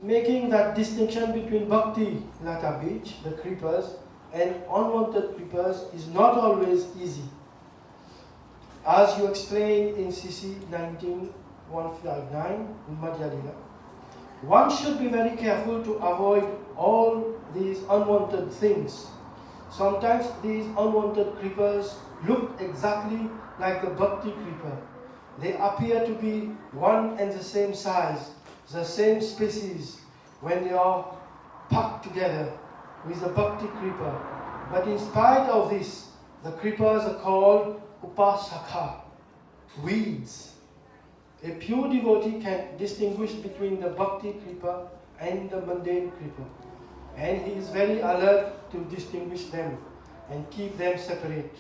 making that distinction between Bhakti Lata Beach, the creepers, and unwanted creepers is not always easy. As you explained in CC 19159 in Madhya Lila, one should be very careful to avoid all these unwanted things. Sometimes these unwanted creepers look exactly like the Bhakti creeper. They appear to be one and the same size, the same species when they are packed together with the Bhakti creeper. But in spite of this, the creepers are called upasaka, weeds. A pure devotee can distinguish between the Bhakti creeper and the mundane creeper. And he is very alert to distinguish them and keep them separate.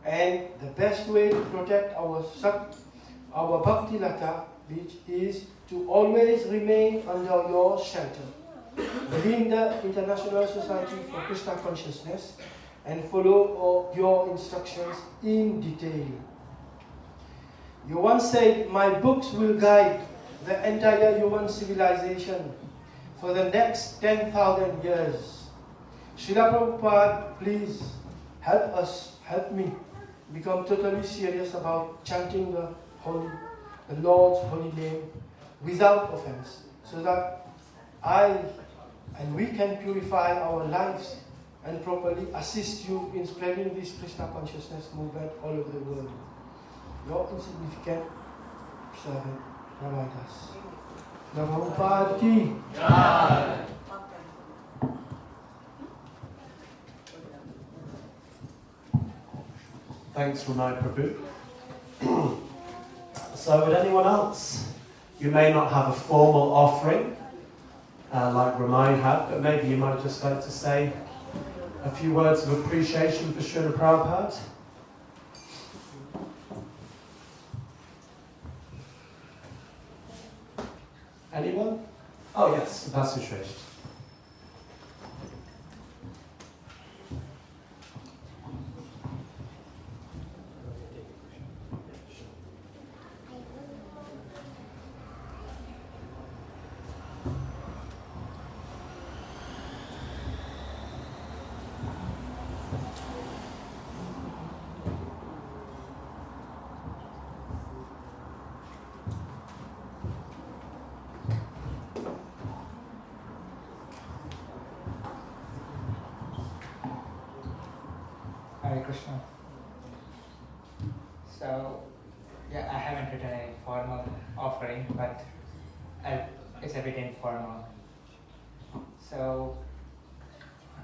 And the best way to protect our Bhakti Lata Beach is to always remain under your shelter within the International Society for Krishna Consciousness and follow your instructions in detail. You once said, my books will guide the entire human civilization for the next 10,000 years. Srila Prabhupada, please help me become totally serious about chanting the Lord's holy name without offense, so that I and we can purify our lives and properly assist you in spreading this Krishna consciousness movement all over the world. Your insignificant servant, Rabbi Das. Prabhupada ki Jai. Thanks, Ramai Prabhu. So would anyone else? You may not have a formal offering like Ramai had, but maybe you might just like to say a few words of appreciation for Srila Prabhupada. Anyone? Oh yes, Vasu Shresh. Hare Krishna. So, yeah, I haven't written a formal offering, but it's a bit informal. So,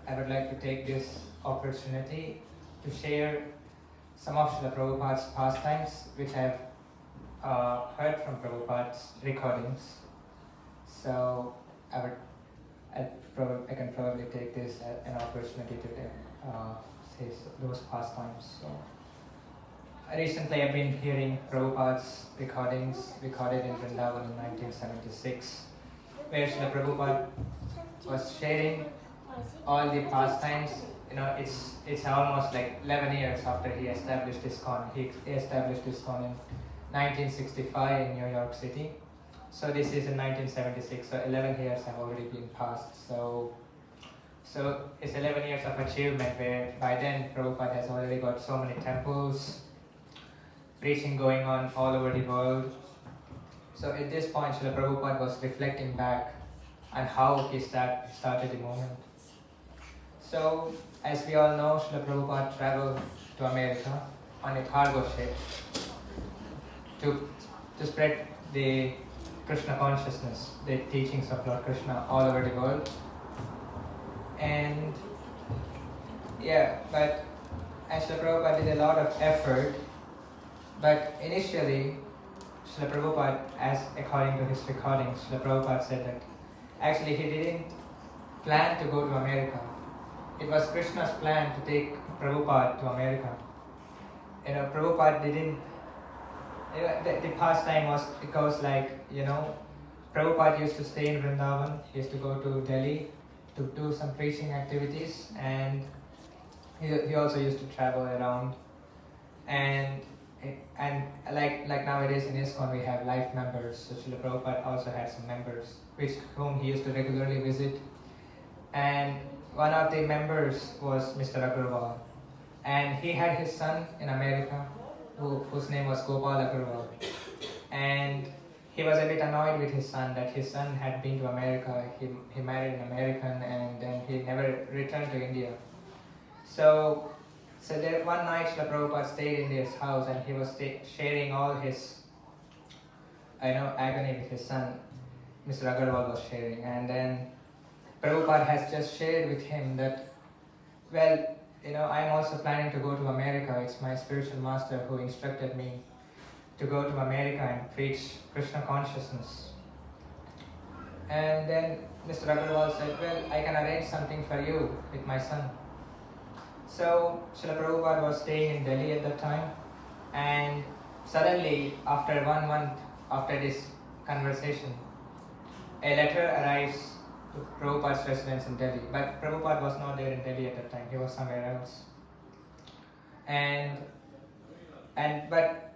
I would like to take this opportunity to share some of Srila Prabhupada's pastimes, which I've heard from Prabhupada's recordings. So, I can probably take this as an opportunity to say those pastimes. So, recently I've been hearing Prabhupada's recordings recorded in Vrindavan in 1976, where Srila Prabhupada was sharing all the pastimes. You know, it's almost like 11 years after he established ISKCON. He established ISKCON in 1965 in New York City. So this is in 1976. So 11 years have already been passed. So it's 11 years of achievement, where by then Prabhupada has already got so many temples, preaching going on all over the world. So at this point, Srila Prabhupada was reflecting back on how he started the movement. So, as we all know, Srila Prabhupada traveled to America on a cargo ship to spread the Krishna consciousness, the teachings of Lord Krishna all over the world. And yeah, but Srila Prabhupada did a lot of effort, but initially Srila Prabhupada, as according to his recordings, Srila Prabhupada said that actually he didn't plan to go to America. It was Krishna's plan to take Prabhupada to America. You know, Prabhupada didn't, the pastime was, it goes like, you know, Prabhupada used to stay in Vrindavan, he used to go to Delhi to do some preaching activities, and he also used to travel around. And And like nowadays in ISKCON we have life members, so Srila Prabhupada also had some members whom he used to regularly visit. And one of the members was Mr. Agarwal, and he had his son in America whose name was Gopal Agarwal. And he was a bit annoyed with his son, that his son had been to America, he married an American, and then he never returned to India. So there one night Srila Prabhupada stayed in his house, and he was sharing all his agony with his son. Mr. Agarwal was sharing, and then Prabhupada has just shared with him that, well, I'm also planning to go to America. It's my spiritual master who instructed me to go to America and preach Krishna consciousness. And then Mr. Agarwal said, well, I can arrange something for you with my son. So Srila Prabhupada was staying in Delhi at that time, and suddenly, after 1 month after this conversation, a letter arrives to Prabhupada's residence in Delhi. But Prabhupada was not there in Delhi at that time, he was somewhere else. But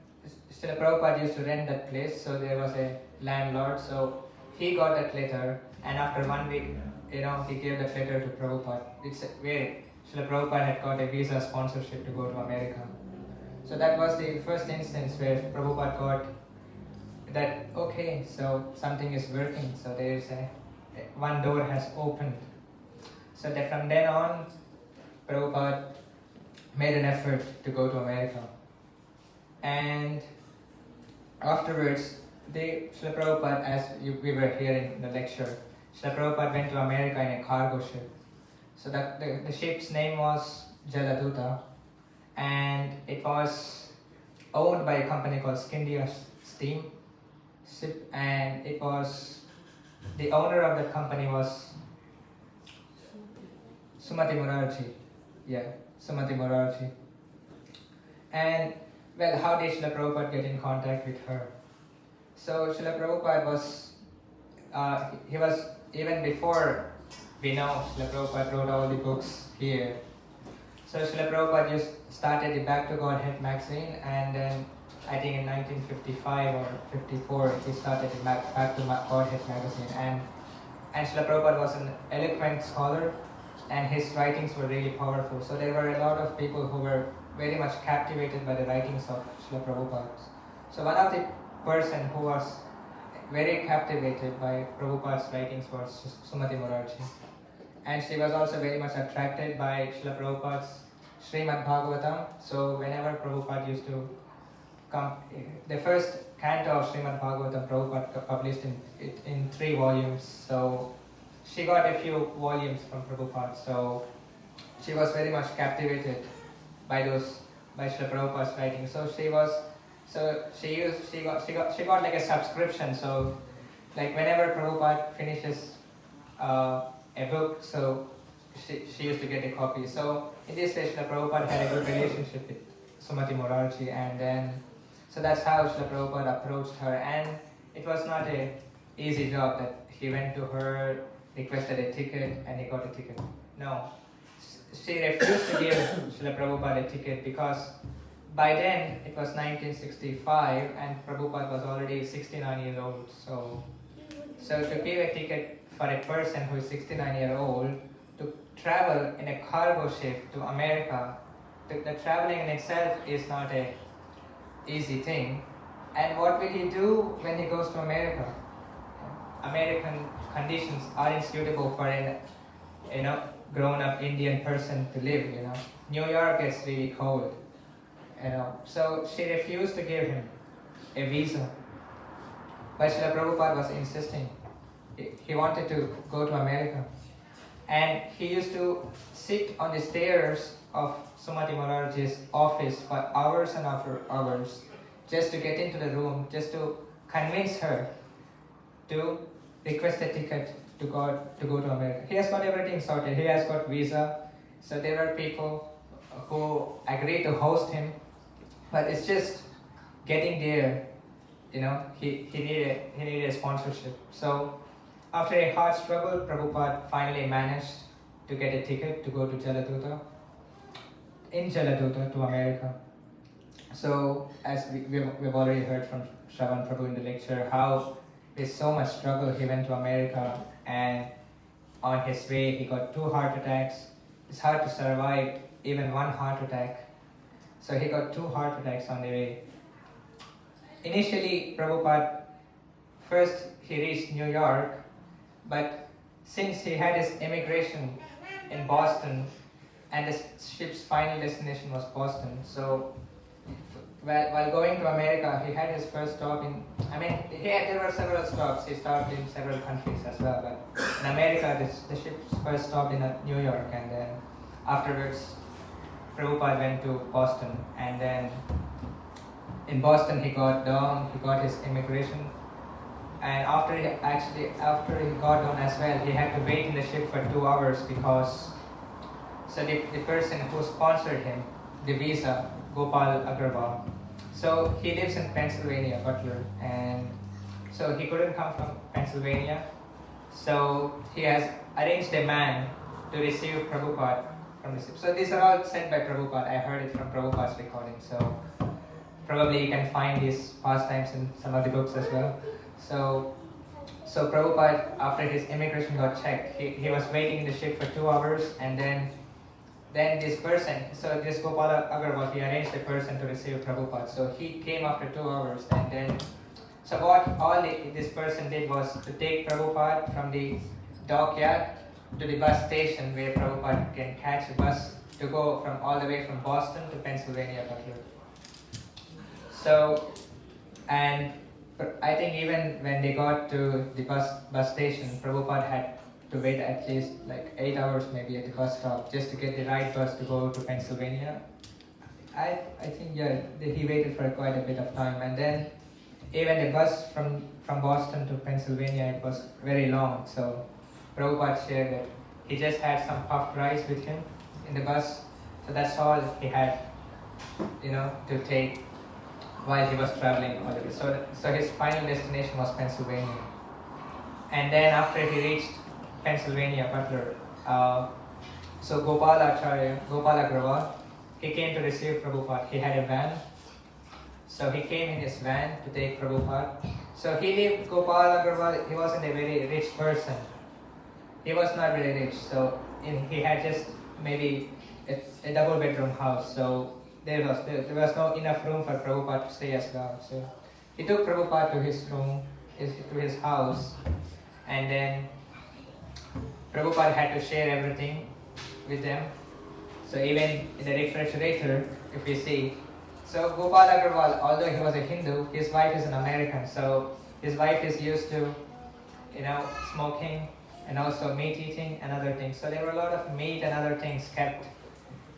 Srila Prabhupada used to rent that place, so there was a landlord, so he got that letter, and after 1 week, he gave that letter to Prabhupada. It's where Srila Prabhupada had got a visa sponsorship to go to America. So that was the first instance where Prabhupada got that, okay, so something is working, so there is one door has opened. So that from then on, Prabhupada made an effort to go to America. And afterwards, Srila Prabhupada, as we were hearing in the lecture, Srila Prabhupada went to America in a cargo ship. So the ship's name was Jaladuta, and it was owned by a company called Skindia Steam Ship, and it was, the owner of that company was Sumati Morarji. Yeah, Sumati Morarji. And well, how did Srila Prabhupada get in contact with her? So Srila Prabhupada was, he was, even before we know Srila Prabhupada wrote all the books here. So Srila Prabhupada just started the Back to Godhead magazine, and then I think in 1955 or 54 he started the Back to Godhead magazine. And Srila Prabhupada was an eloquent scholar, and his writings were really powerful. So there were a lot of people who were very much captivated by the writings of Srila Prabhupada. So one of the person who was very captivated by Prabhupada's writings was Sumati Morarji. And she was also very much attracted by Srila Prabhupada's Srimad Bhagavatam. So whenever Prabhupada used to come, the first canto of Srimad Bhagavatam, Prabhupada published in 3 volumes. So she got a few volumes from Prabhupada. So she was very much captivated by Srila Prabhupada's writings. So she got like a subscription. So like whenever Prabhupada finishes a book, so she used to get a copy. So in this way, Srila Prabhupada had a good relationship with Sumati Morarji, and then so that's how Srila Prabhupada approached her. And it was not an easy job that he went to her, requested a ticket, and he got a ticket. No, she refused to give Srila Prabhupada a ticket because by then it was 1965 and Prabhupada was already 69 years old. So to give a ticket for a person who is 69 years old to travel in a cargo ship to America, the traveling in itself is not an easy thing. And what will he do when he goes to America? American conditions aren't suitable for a grown-up Indian person to live. New York is really cold. So she refused to give him a visa. But Srila Prabhupada was insisting. He wanted to go to America. And he used to sit on the stairs of Sumati Morarji's office for hours and hours just to get into the room, just to convince her to request a ticket to go to America. He has got everything sorted. He has got visa. So there are people who agreed to host him. But it's just getting there, he needed a sponsorship. So after a hard struggle, Prabhupada finally managed to get a ticket to go to Jaladuta to America. So as we've already heard from Shravan Prabhu in the lecture, how with so much struggle he went to America, and on his way he got 2 heart attacks. It's hard to survive even 1 heart attack. So he got 2 heart attacks on the way. Initially, Prabhupada, first he reached New York, but since he had his immigration in Boston, and the ship's final destination was Boston, so while going to America, he had his first stop in, there were several stops. He stopped in several countries as well, but in America, the ship's first stopped in New York, and then afterwards, Prabhupada went to Boston, and then in Boston he got down, he got his immigration, and after he got down as well, he had to wait in the ship for 2 hours because the person who sponsored him, the visa, Gopal Agarwal, so he lives in Pennsylvania, Butler, and so he couldn't come from Pennsylvania, so he has arranged a man to receive Prabhupada from the ship. So these are all said by Prabhupada. I heard it from Prabhupada's recording, so probably you can find these pastimes in some of the books as well. So Prabhupada, after his immigration got checked, he was waiting in the ship for 2 hours, and then this person, so this Gopal Agarwal, he arranged a person to receive Prabhupada. So he came after 2 hours, and then, so what this person did was to take Prabhupada from the dockyard to the bus station where Prabhupada can catch a bus to go all the way from Boston to Pennsylvania, Butler. So, and I think even when they got to the bus station, Prabhupada had to wait at least like 8 hours maybe at the bus stop just to get the right bus to go to Pennsylvania. I think he waited for quite a bit of time, and then even the bus from Boston to Pennsylvania, it was very long. So Prabhupada shared that he just had some puffed rice with him in the bus, so that's all he had, to take while he was traveling all the way. So his final destination was Pennsylvania, and then after he reached Pennsylvania, Butler, so Gopal Agrawal, he came to receive Prabhupada. He had a van, so he came in his van to take Prabhupada. So Gopal Agrawal, he wasn't a very rich person. He was not really rich, so he had just maybe a double bedroom house. So there was no enough room for Prabhupada to stay as well. So he took Prabhupada to his room, to his house, and then Prabhupada had to share everything with them. So even in the refrigerator, if you see, so Gopal Agrawal, although he was a Hindu, his wife is an American. So his wife is used to, smoking and also meat eating and other things. So there were a lot of meat and other things kept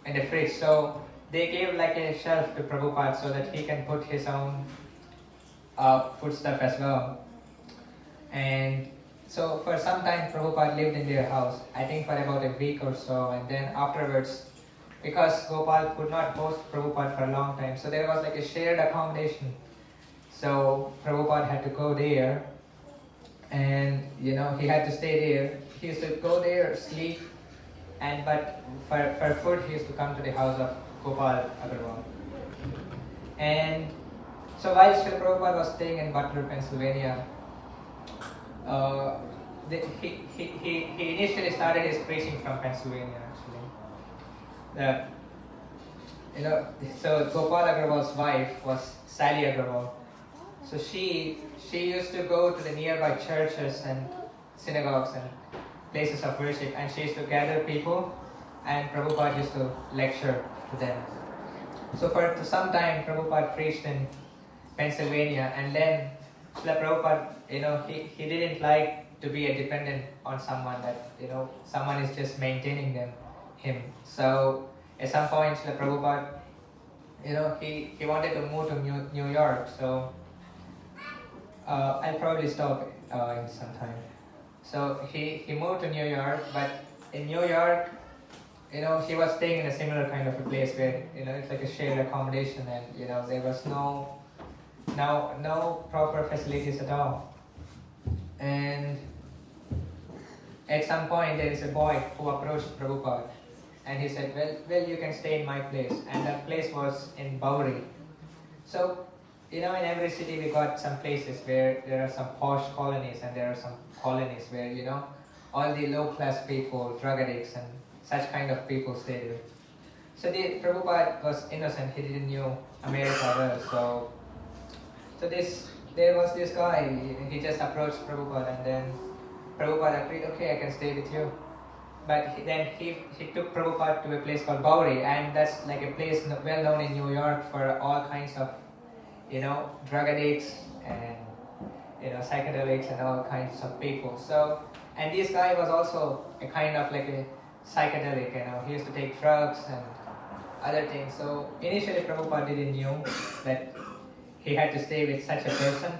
in the fridge. So they gave like a shelf to Prabhupada so that he can put his own food stuff as well. And so for some time Prabhupada lived in their house, I think for about a week or so, and then afterwards, because Gopal could not host Prabhupada for a long time, so there was like a shared accommodation. So Prabhupada had to go there, and he had to stay there. He used to go there, sleep, but for food he used to come to the house of Gopal Agrawal. And so while Srila Prabhupada was staying in Butler, Pennsylvania, he initially started his preaching from Pennsylvania actually. So Gopal Agrawal's wife was Sally Agrawal. So she used to go to the nearby churches and synagogues and places of worship, and she used to gather people, and Prabhupada used to lecture to them. So for some time Prabhupada preached in Pennsylvania, and then Srila Prabhupada, he didn't like to be a dependent on someone, that someone is just maintaining him. So at some point Srila Prabhupada, he wanted to move to New York. So I'll probably stop in some time. So he moved to New York, but in New York, he was staying in a similar kind of a place where it's like a shared accommodation, and there was no proper facilities at all. And at some point there is a boy who approached Prabhupada, and he said, well, you can stay in my place. And that place was in Bowery, So, in every city we got some places where there are some posh colonies, and there are some colonies where, all the low-class people, drug addicts and such kind of people stay there. So the Prabhupada was innocent, he didn't know America well, so there was this guy, he just approached Prabhupada, and then Prabhupada agreed, okay, I can stay with you. But then he took Prabhupada to a place called Bowery, and that's like a place well known in New York for all kinds of, drug addicts and, psychedelics and all kinds of people. So, and this guy was also a kind of like a psychedelic, he used to take drugs and other things. So initially Prabhupada didn't know that he had to stay with such a person.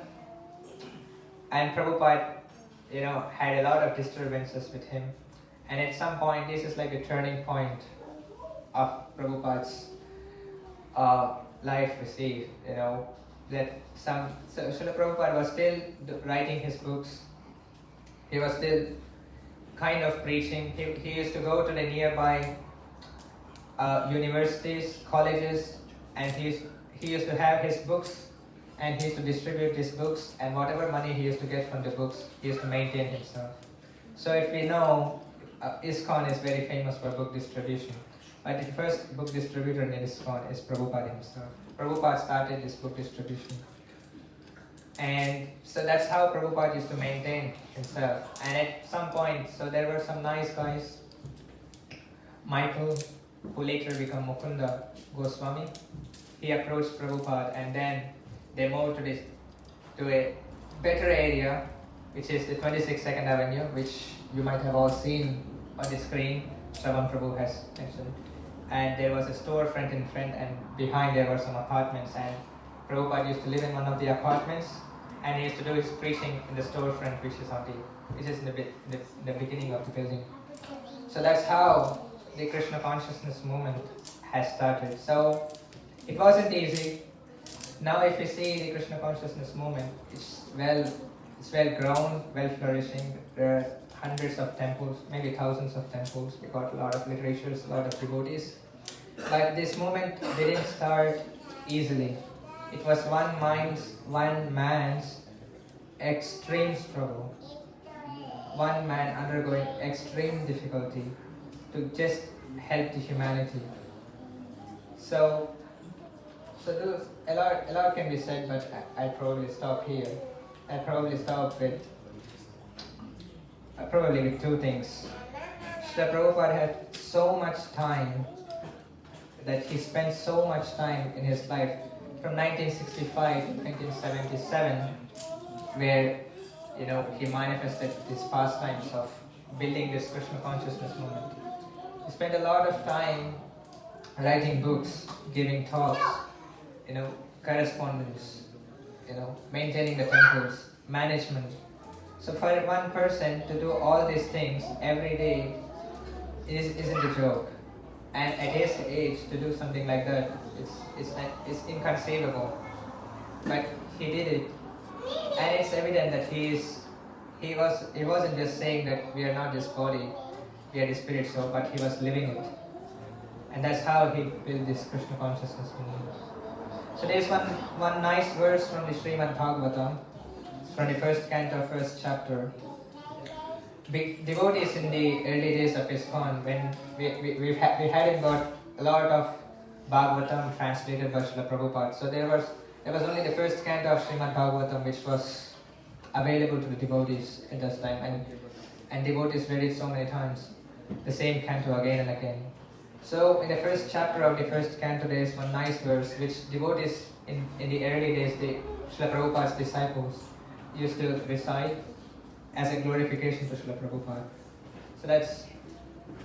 And Prabhupada, had a lot of disturbances with him. And at some point, this is like a turning point of Prabhupada's life, we see, that so Srila Prabhupada was still writing his books. He was still kind of preaching. He used to go to the nearby universities, colleges, and he used to have his books, and he used to distribute his books, and whatever money he used to get from the books, he used to maintain himself. So if we know, ISKCON is very famous for book distribution. But the first book distributor in ISKCON is Prabhupada himself. Prabhupada started this book distribution. And so that's how Prabhupada used to maintain himself. And at some point, so there were some nice guys. Michael, who later became Mukunda Goswami, he approached Prabhupada, and then they moved to a better area, which is the 26th 2nd Avenue, which you might have all seen on the screen. Shravan Prabhu has mentioned. And there was a storefront in front, and behind there were some apartments, and Prabhupada used to live in one of the apartments, and he used to do his preaching in the storefront, which is in the beginning of the building. So that's how the Krishna consciousness movement has started. So it wasn't easy. Now if you see the Krishna consciousness movement, it's well grown, well flourishing. There are hundreds of temples, maybe thousands of temples. We got a lot of literatures, a lot of devotees. But this movement didn't start easily. It was one man's extreme struggle. One man undergoing extreme difficulty to just help the humanity. So a lot can be said, but I probably stop here. I probably stop with two things. Srila Prabhupada had so much time, that he spent so much time in his life from 1965 to 1977, where he manifested his pastimes of building this Krishna consciousness movement. He spent a lot of time writing books, giving talks, correspondence, maintaining the temples, management. So for one person to do all these things every day isn't a joke. And at his age, to do something like that, it's inconceivable. But he did it, and it's evident that he wasn't just saying that we are not this body, we are the spirit soul, but he was living it. And that's how he built this Krishna consciousness movement. So there's one nice verse from the Srimad Bhagavatam, from the first canto, first chapter. Devotees in the early days of ISKCON, when we hadn't got a lot of Bhagavatam translated by Srila Prabhupada. So there was only the first canto of Srimad Bhagavatam which was available to the devotees at that time, and devotees read it so many times, the same canto again and again. So in the first chapter of the first canto there is one nice verse which devotees in the early days, Srila Prabhupada's disciples, used to recite as a glorification to Srila Prabhupada. So that's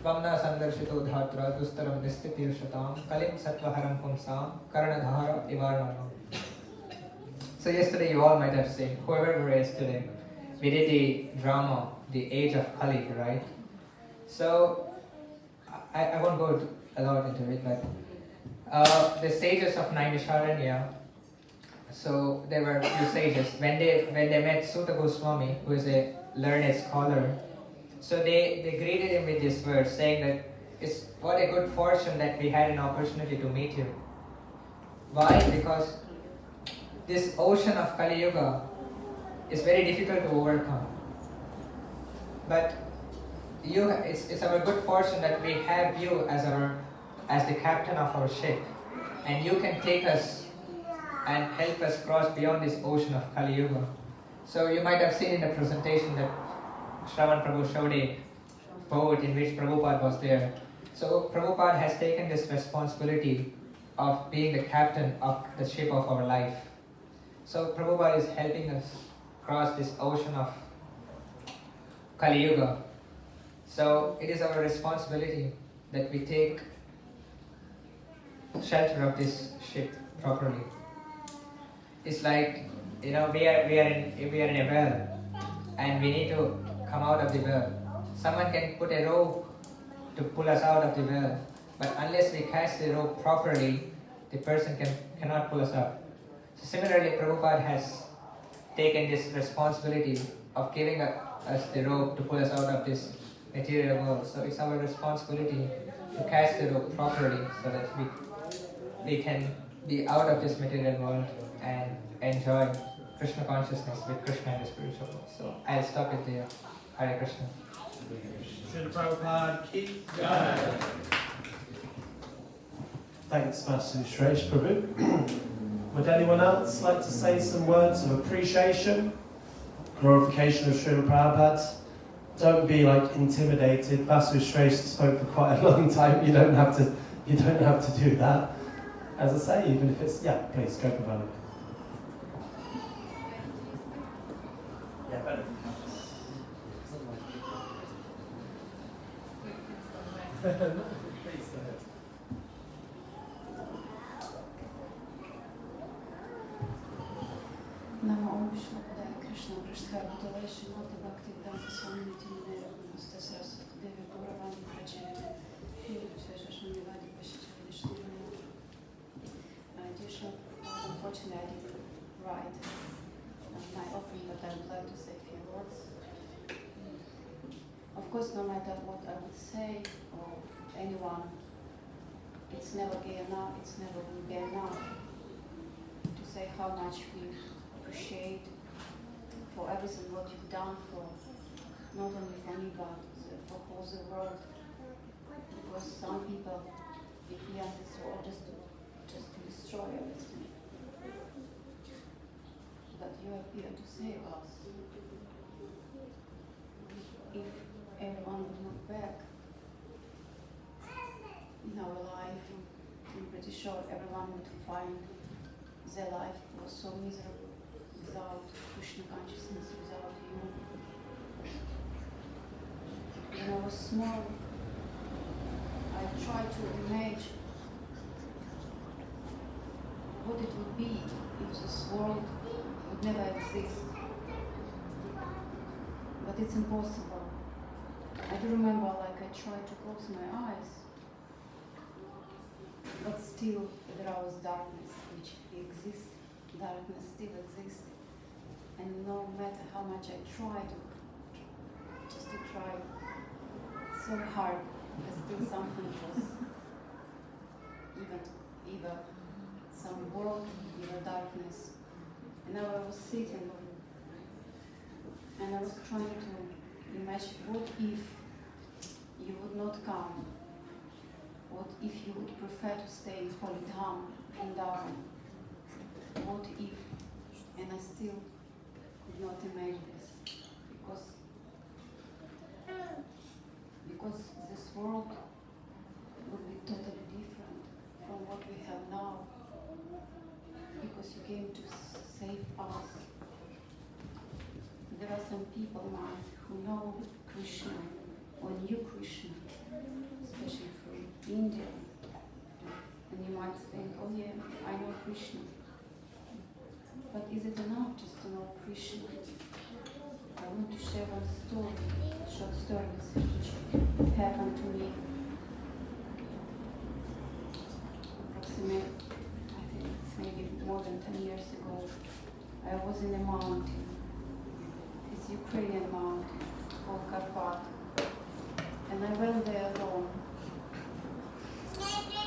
Vamna Sandarshito Dhatra Dustaram Nistitir Shatam Kalim Sattvaharam Pumsam Karanadhara Ivarnam. So yesterday you all might have seen, whoever were yesterday, we did the drama, The Age of Kali, right? So I won't go a lot into it, but the sages of Naimisharanya, so there were a few sages. When they met Sutta Goswami, who is a learned scholar, so they greeted him with this verse, saying that it's what a good fortune that we had an opportunity to meet you. Why? Because this ocean of Kali Yuga is very difficult to overcome. But it's our good fortune that we have you as the captain of our ship, and you can take us and help us cross beyond this ocean of Kali Yuga. So you might have seen in the presentation that Shravan Prabhu showed a boat in which Prabhupada was there. So Prabhupada has taken this responsibility of being the captain of the ship of our life. So Prabhupada is helping us cross this ocean of Kali Yuga. So it is our responsibility that we take shelter of this ship properly. It's like, we are in a well, and we need to come out of the well. Someone can put a rope to pull us out of the well, but unless we catch the rope properly, the person cannot pull us up. So similarly, Prabhupada has taken this responsibility of giving us the rope to pull us out of this material world. So it's our responsibility to catch the rope properly so that we can be out of this material world and enjoy Krishna consciousness with Krishna in the spiritual world. So I'll stop it there. Hare Krishna. Srila Prabhupada ki jai. Thanks, Master Suresh Prabhu. Would anyone else like to say some words of appreciation, glorification of Srila Prabhupada? Don't be intimidated. Vasu Shrestha spoke for quite a long time. You don't have to do that. As I say, even if it's please go Prabhupada. Yeah, better. Please go ahead. Namo Om Vishnu Padaya Krishna Prasthaya Bhutale Shrimati Bhakti Vedanta Swami Nityananda Namaste Saraswati Devi Gauravani Pracharya Dear Srila Prabhupada, unfortunately I didn't write my offering, but I would like to say a few words. Of course, no matter what I would say or anyone, it's never enough, it's never will be enough to say how much we appreciate for everything what you've done for not only for me but for whole the world. Because some people, if we are this world just to destroy everything, but you are here to save us. If everyone would look back in our life, I'm pretty sure everyone would find their life was so miserable without Krishna consciousness, without you. When I was small, I tried to imagine what it would be if this world would never exist. But it's impossible. I do remember I tried to close my eyes, but still there was darkness which exists. Darkness still exists. And no matter how much I tried to try so hard, but still something was either some world, either darkness. And now I was sitting and I was trying to imagine what if you would not come? What if you would prefer to stay in Holy Dham, Vrindavan? What if? And I still could not imagine this because this world would be totally different from what we have now, because you came to save us. There are some people now who know Krishna or knew Krishna, especially from India, and you might think, oh yeah, I know Krishna. But is it enough just to know Krishna? I want to share one story, a short story which happened to me approximately, I think it's maybe more than 10 years ago. I was in a mountain, it's Ukrainian mountain called Karpat, and I went there alone,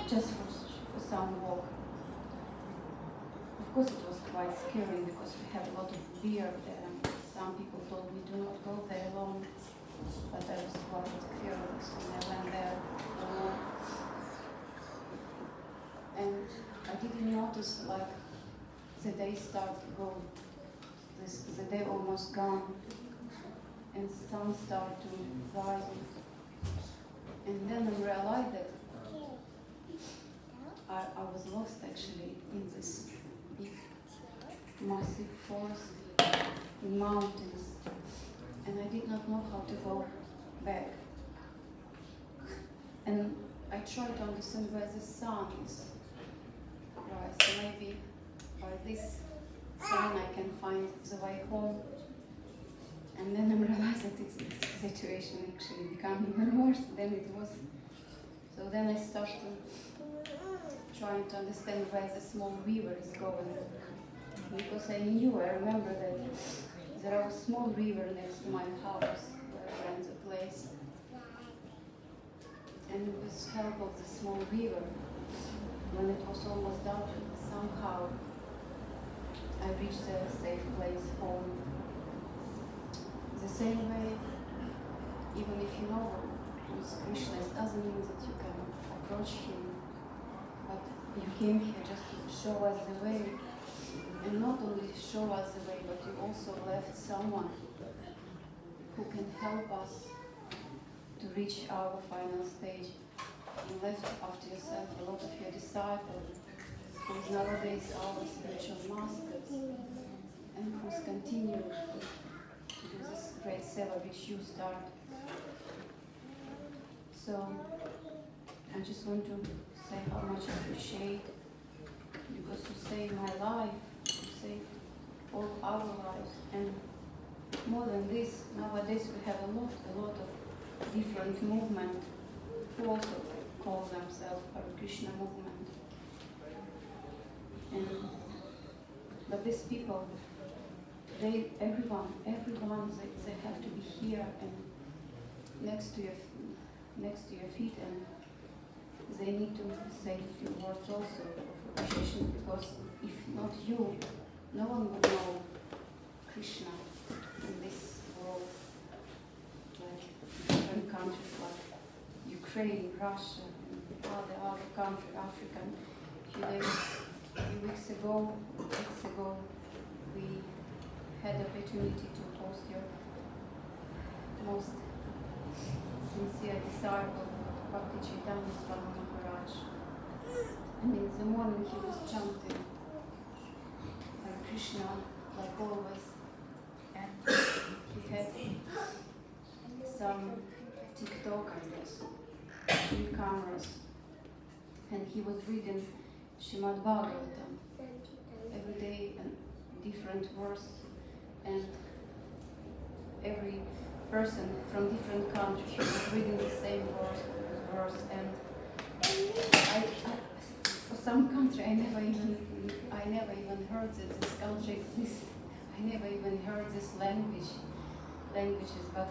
just for some walk. Of course it was quite scary because we have a lot of beer there. Some people told me do not go there alone, but I was quite fearless when I went there alone. And I didn't notice like the day started to go, the day almost gone, and sun started to rise. And then I realized that I was lost actually in this big, massive forest, in mountains, and I did not know how to go back. And I tried to understand where the sun is. Right, so maybe by this sign I can find the way home. And then I realized that the situation actually became even worse than it was. So then I started trying to understand where the small river is going. Because I remember that there was a small river next to my house where I ran the place. And with the help of the small river, when it was almost dark, somehow I reached a safe place home. The same way, even if you know who is Krishna, it doesn't mean that you can approach him. But you came here just to show us the way. And not only show us the way, but you also left someone who can help us to reach our final stage. You left after yourself a lot of your disciples, who's nowadays our spiritual masters, and who's continued to do this great seva which you started. So I just want to say how much I appreciate, because you saved my life, you saved all our lives, and more than this, nowadays we have a lot of different movement who also call themselves Hare Krishna movement. But these people, everyone, they have to be here and next to your feet, and they need to say a few words also of appreciation, because if not you, no one would know Krishna in this world, like different countries like Ukraine, Russia, and other countries, Africa. A few weeks ago, we had the opportunity to host your most sincere disciple, Bhakti Chaitanya Swami Maharaj. And in the morning he was chanting Hare Krishna like always, and he had some TikTok, I guess, 3 cameras, and he was reading Srimad Bhagavatam every day and different verse, and every person from different countries he was reading the same verse, and I for some country I never even heard that this country exists. I never even heard this languages, but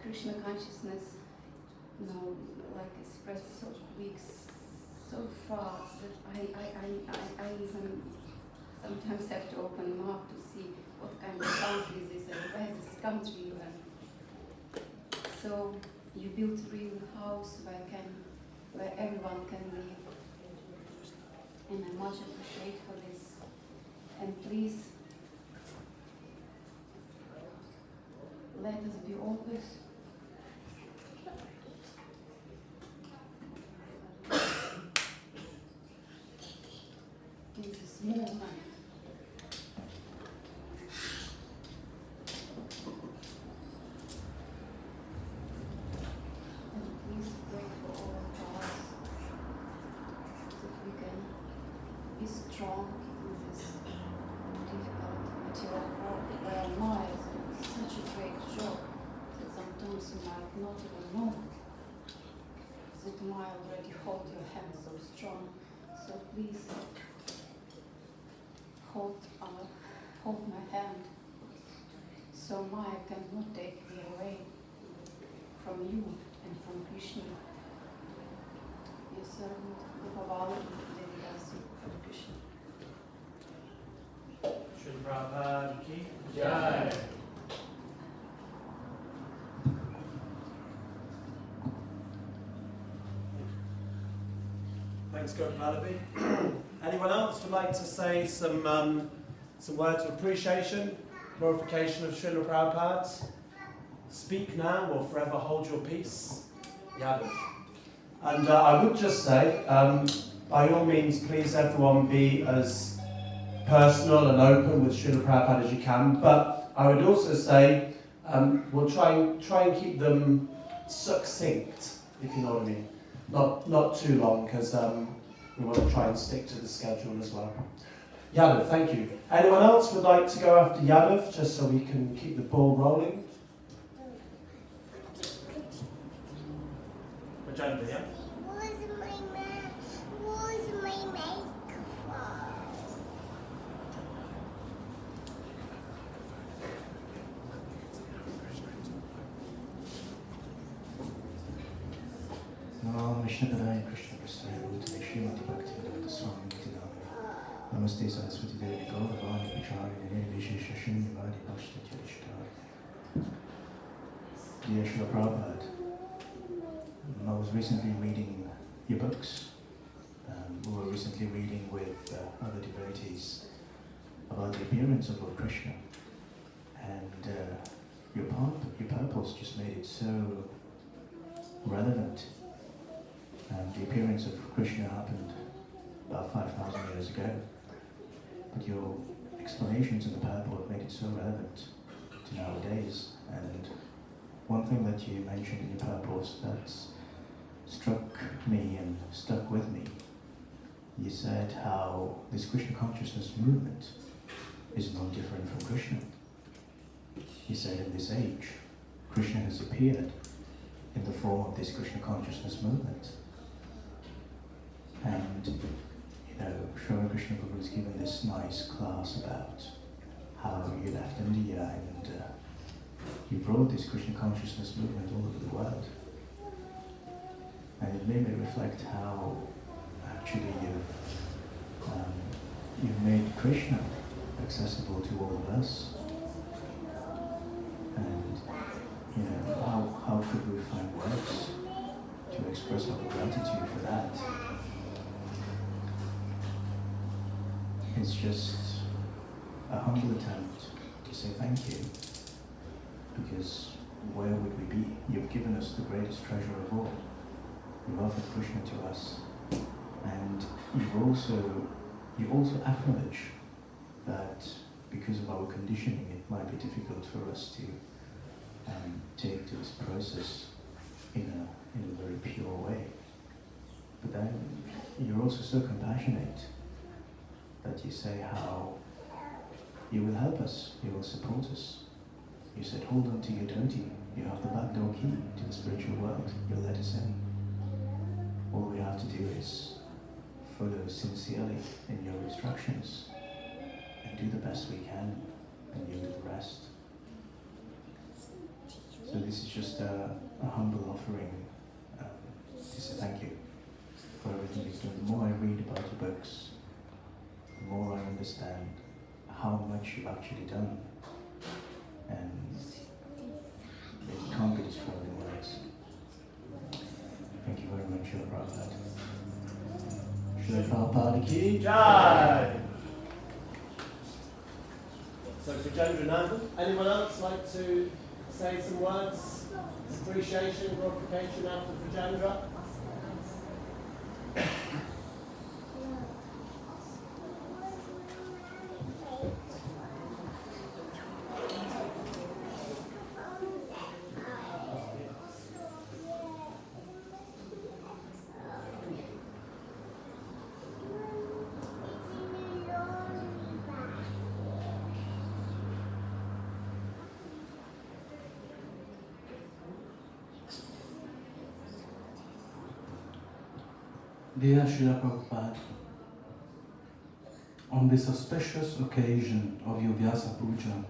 Krishna consciousness, like expressed so quick, so fast that I even sometimes have to open them up to see what kind of country this is and where this country even. So you built a real house where everyone can live, and I much appreciate for this. And please let us be always in this movement. And please pray for all of us that we can be strong in this difficult material world where our minds do such a great job that sometimes you might not even know that Maya already hold your hand so strong. So please hold my hand, so Maya cannot take me away from you and from Krishna. Your servant, Prabhupada Vyāsa Pūja. Prabhupada ki Jai. Thanks, Gopalabi. Anyone else would like to say some words of appreciation, glorification of Srila Prabhupada? Speak now or forever hold your peace. Yadav. And I would just say, by all means, please everyone be as personal and open with Srila Prabhupada as you can. But I would also say, we'll try and keep them succinct, if you know what I mean. Not too long, because we want to try and stick to the schedule as well. Yadav, thank you. Anyone else would like to go after Yadav, just so we can keep the ball rolling? Agenda, yeah? Where's my makeup? Namo Vishnu Padaya Krishna Prasthaya Bhutale Srimati Bhaktivedanta Swami Nityananda Namaste Saraswati Devi Gauravani Pacharya Nirvishesha Shunyavadi Bhakti Charishitari. Dear Srila Prabhupada, I was recently reading your books. We were recently reading with other devotees about the appearance of Lord Krishna, and your purpose just made it so relevant. The appearance of Krishna happened about 5,000 years ago, but your explanations in the purport made it so relevant to nowadays. And one thing that you mentioned in your purport that's struck me and stuck with me, you said how this Krishna consciousness movement is no different from Krishna. You said in this age, Krishna has appeared in the form of this Krishna consciousness movement. And, Srila Krishna Prabhu has given this nice class about how you left India and you brought this Krishna consciousness movement all over the world. And it made me reflect how actually you've made Krishna accessible to all of us. And how could we find words to express our gratitude for that? It's just a humble attempt to say thank you, because where would we be? You've given us the greatest treasure of all. You've offered Krishna to us, and you also acknowledge that because of our conditioning, it might be difficult for us to take to this process in a very pure way. But then you're also so compassionate that you say how you will help us, you will support us. You said, hold on to your devotee. You have the back door key to the spiritual world. You'll let us in. All we have to do is follow sincerely in your instructions and do the best we can, and you do the rest. So this is just a humble offering to say thank you for everything you've done. The more I read about your books, the more I understand how much you've actually done, and it can't be described in words. Thank you very much, Srila Prabhupada. Srila Prabhupada ki Jai! So Vijendra Nandan, anyone else like to say some words, appreciation, glorification after Vijendra? Dear Srila Prabhupada, on this auspicious occasion of your Vyāsa Pūja,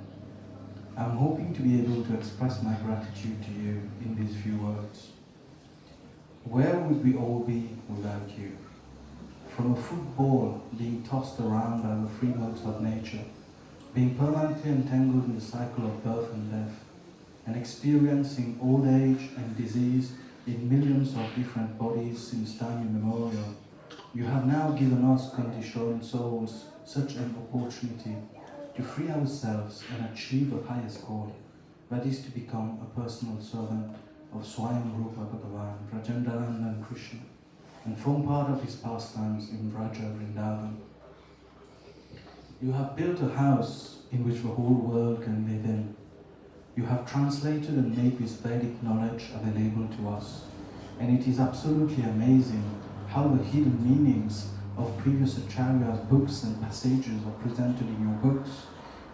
I'm hoping to be able to express my gratitude to you in these few words. Where would we all be without you? From a football being tossed around by the free modes of nature, being permanently entangled in the cycle of birth and death, and experiencing old age and disease in millions of different bodies since time immemorial, you have now given us conditioned souls such an opportunity to free ourselves and achieve the highest goal, that is to become a personal servant of Swayam Rupa Bhagavan, Rajandarandan Krishna, and form part of his pastimes in Vraja Vrindavan. You have built a house in which the whole world can live in. You have translated and made this Vedic knowledge available to us, and it is absolutely amazing how the hidden meanings of previous Acharya's books and passages are presented in your books,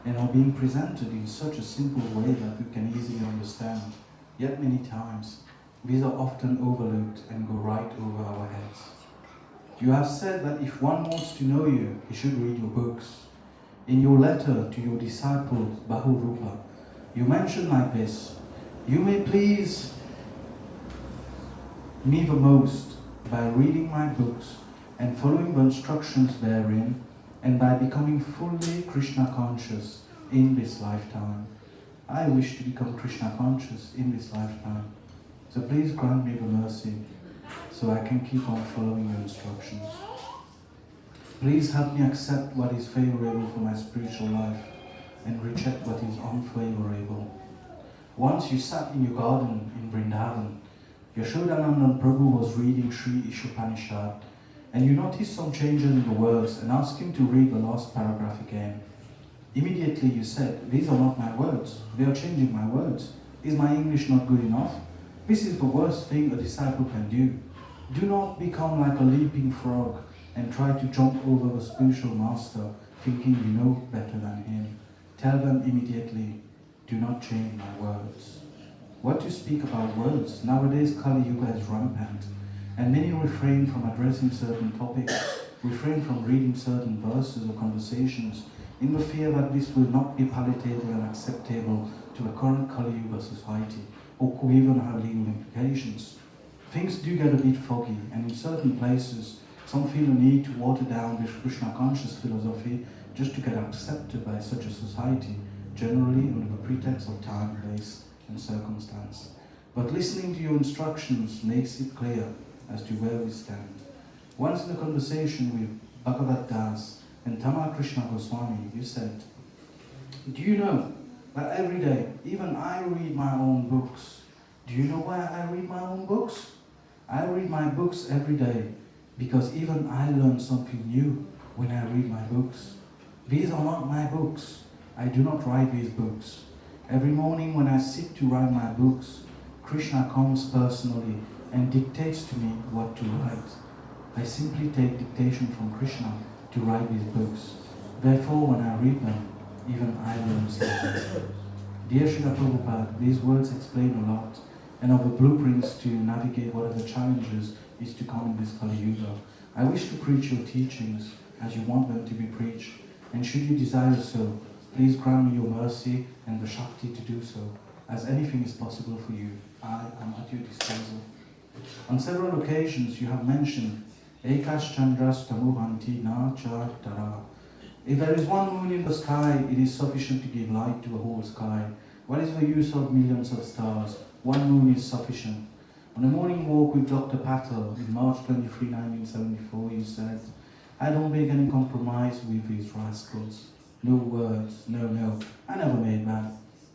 and are being presented in such a simple way that we can easily understand. Yet many times, these are often overlooked and go right over our heads. You have said that if one wants to know you, he should read your books. In your letter to your disciple Bahurupa, you mention like this: you may please me the most by reading my books and following the instructions therein, and by becoming fully Krishna conscious in this lifetime. I wish to become Krishna conscious in this lifetime, so please grant me the mercy so I can keep on following your instructions. Please help me accept what is favorable for my spiritual life and reject what is unfavorable. Once you sat in your garden in Vrindavan, Yashodanandan Prabhu was reading Sri Ishopanishad, and you noticed some changes in the words and asked him to read the last paragraph again. Immediately you said, "These are not my words, they are changing my words. Is my English not good enough? This is the worst thing a disciple can do. Do not become like a leaping frog and try to jump over the spiritual master thinking you know better than him. Tell them immediately, do not change my words." What to speak about words? Nowadays Kali Yuga is rampant, and many refrain from addressing certain topics, refrain from reading certain verses or conversations, in the fear that this will not be palatable and acceptable to the current Kali Yuga society, or could even have legal implications. Things do get a bit foggy, and in certain places, some feel a need to water down this Krishna conscious philosophy just to get accepted by such a society, generally under the pretext of time, place, and circumstance. But listening to your instructions makes it clear as to where we stand. Once in a conversation with Bhagavad Das and Tamal Krishna Goswami, you said, "Do you know that every day, even I read my own books? Do you know why I read my own books? I read my books every day because even I learn something new when I read my books. These are not my books. I do not write these books. Every morning when I sit to write my books, Krishna comes personally and dictates to me what to write. I simply take dictation from Krishna to write these books. Therefore, when I read them, even I learn something." Dear Srila Prabhupada, these words explain a lot, and are the blueprints to navigate whatever challenges is to come in this Kali Yuga. I wish to preach your teachings as you want them to be preached, and should you desire so, please grant me your mercy and the Shakti to do so, as anything is possible for you. I am at your disposal. On several occasions you have mentioned Ekas Chandras Tamuhanti Na Cha Tara. If there is one moon in the sky, it is sufficient to give light to the whole sky. What is the use of millions of stars? One moon is sufficient. On a morning walk with Dr. Patel in March 23, 1974, you said, "I don't make any compromise with these rascals. No words, no, I never made that.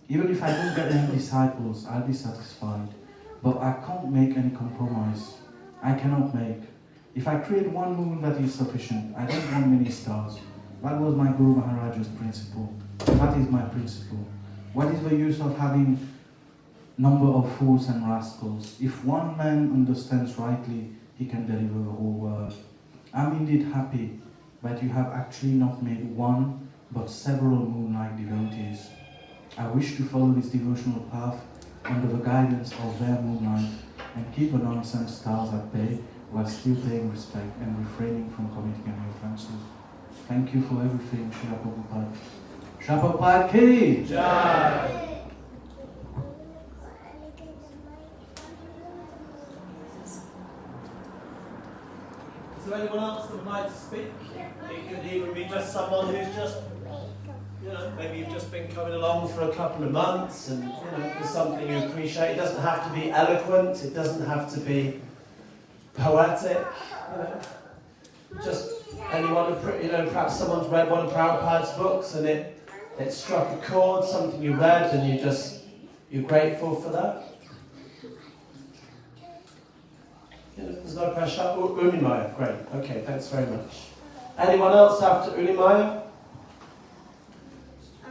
Even if I don't get any disciples, I'll be satisfied. But I can't make any compromise. I cannot make. If I create one moon, that is sufficient. I don't want many stars." That was my Guru Maharaja's principle. That is my principle. What is the use of having number of fools and rascals? If one man understands rightly, he can deliver the whole world. I'm indeed happy that you have actually not made one, but several moonlight devotees. I wish to follow this devotional path under the guidance of their moonlight and keep the nonsense stars at bay while still paying respect and refraining from committing any offenses. Thank you for everything, Srila Prabhupada. Srila Prabhupada ki Jai! Is there anyone else that would like to speak? It could even be just someone who's just maybe you've just been coming along for a couple of months and there's something you appreciate. It doesn't have to be eloquent, it doesn't have to be poetic. Just anyone, perhaps someone's read one of Prabhupada's books and it struck a chord, something you read and you're grateful for that. There's no pressure. Unimaya, great. Okay, thanks very much. Anyone else after Unimaya?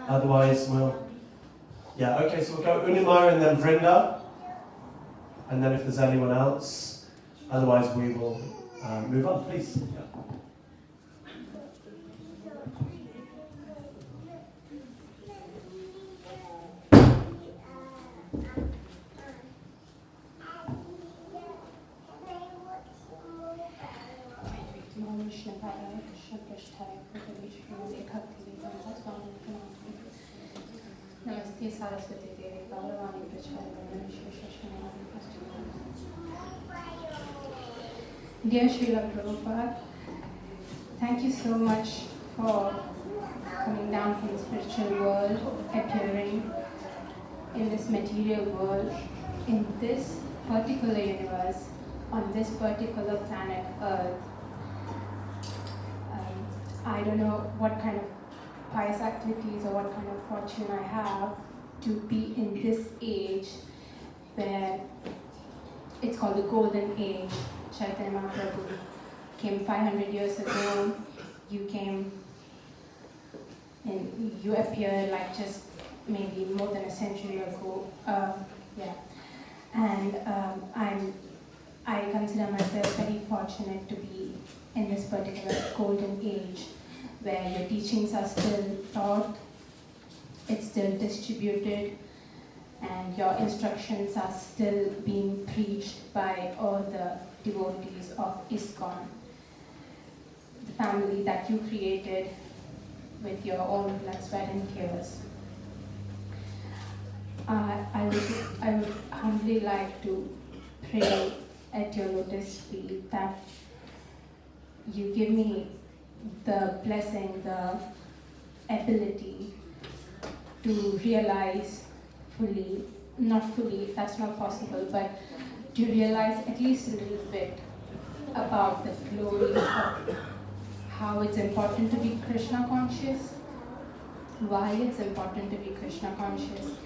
Otherwise, okay, so we'll go Unimaya and then Vrinda. And then if there's anyone else, otherwise we will move on, please. Yeah. Namaste Saraswati Devi, Gauravani Pracharya, Dear Srila Prabhupada, thank you so much for coming down from the spiritual world, appearing in this material world, in this particular universe, on this particular planet Earth. I don't know what kind of pious activities or what kind of fortune I have to be in this age where it's called the golden age. Chaitanya Mahaprabhu came 500 years ago. You came and you appeared like just maybe more than a century ago. And I consider myself very fortunate to be in this particular golden age where your teachings are still taught, it's still distributed, and your instructions are still being preached by all the devotees of ISKCON, the family that you created with your own blood, sweat, and tears. I would humbly like to pray at your lotus feet that you give me the blessing, the ability to realize fully, not fully, that's not possible, but to realize at least a little bit about the glory of how it's important to be Krishna conscious, why it's important to be Krishna conscious,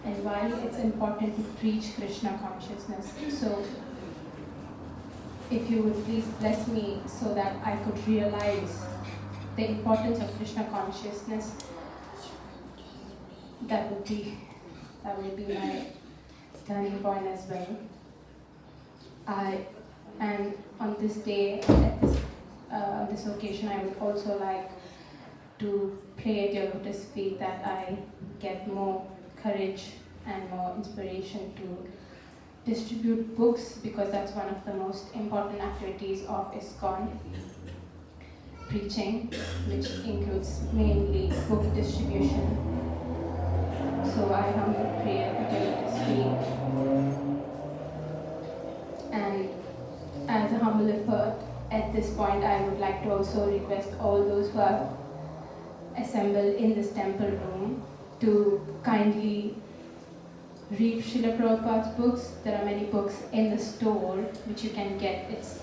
and why it's important to preach Krishna consciousness. So if you would please bless me so that I could realize the importance of Krishna consciousness, that would be my turning point as well. And on this day, at this occasion, I would also like to pray at your lotus feet that I get more courage and more inspiration to distribute books, because that's one of the most important activities of ISKCON, preaching, which includes mainly book distribution. So I humbly pray at your lotus feet. And as a humble effort, at this point I would like to also request all those who are assembled in this temple room to kindly read Srila Prabhupada's books. There are many books in the store which you can get. It's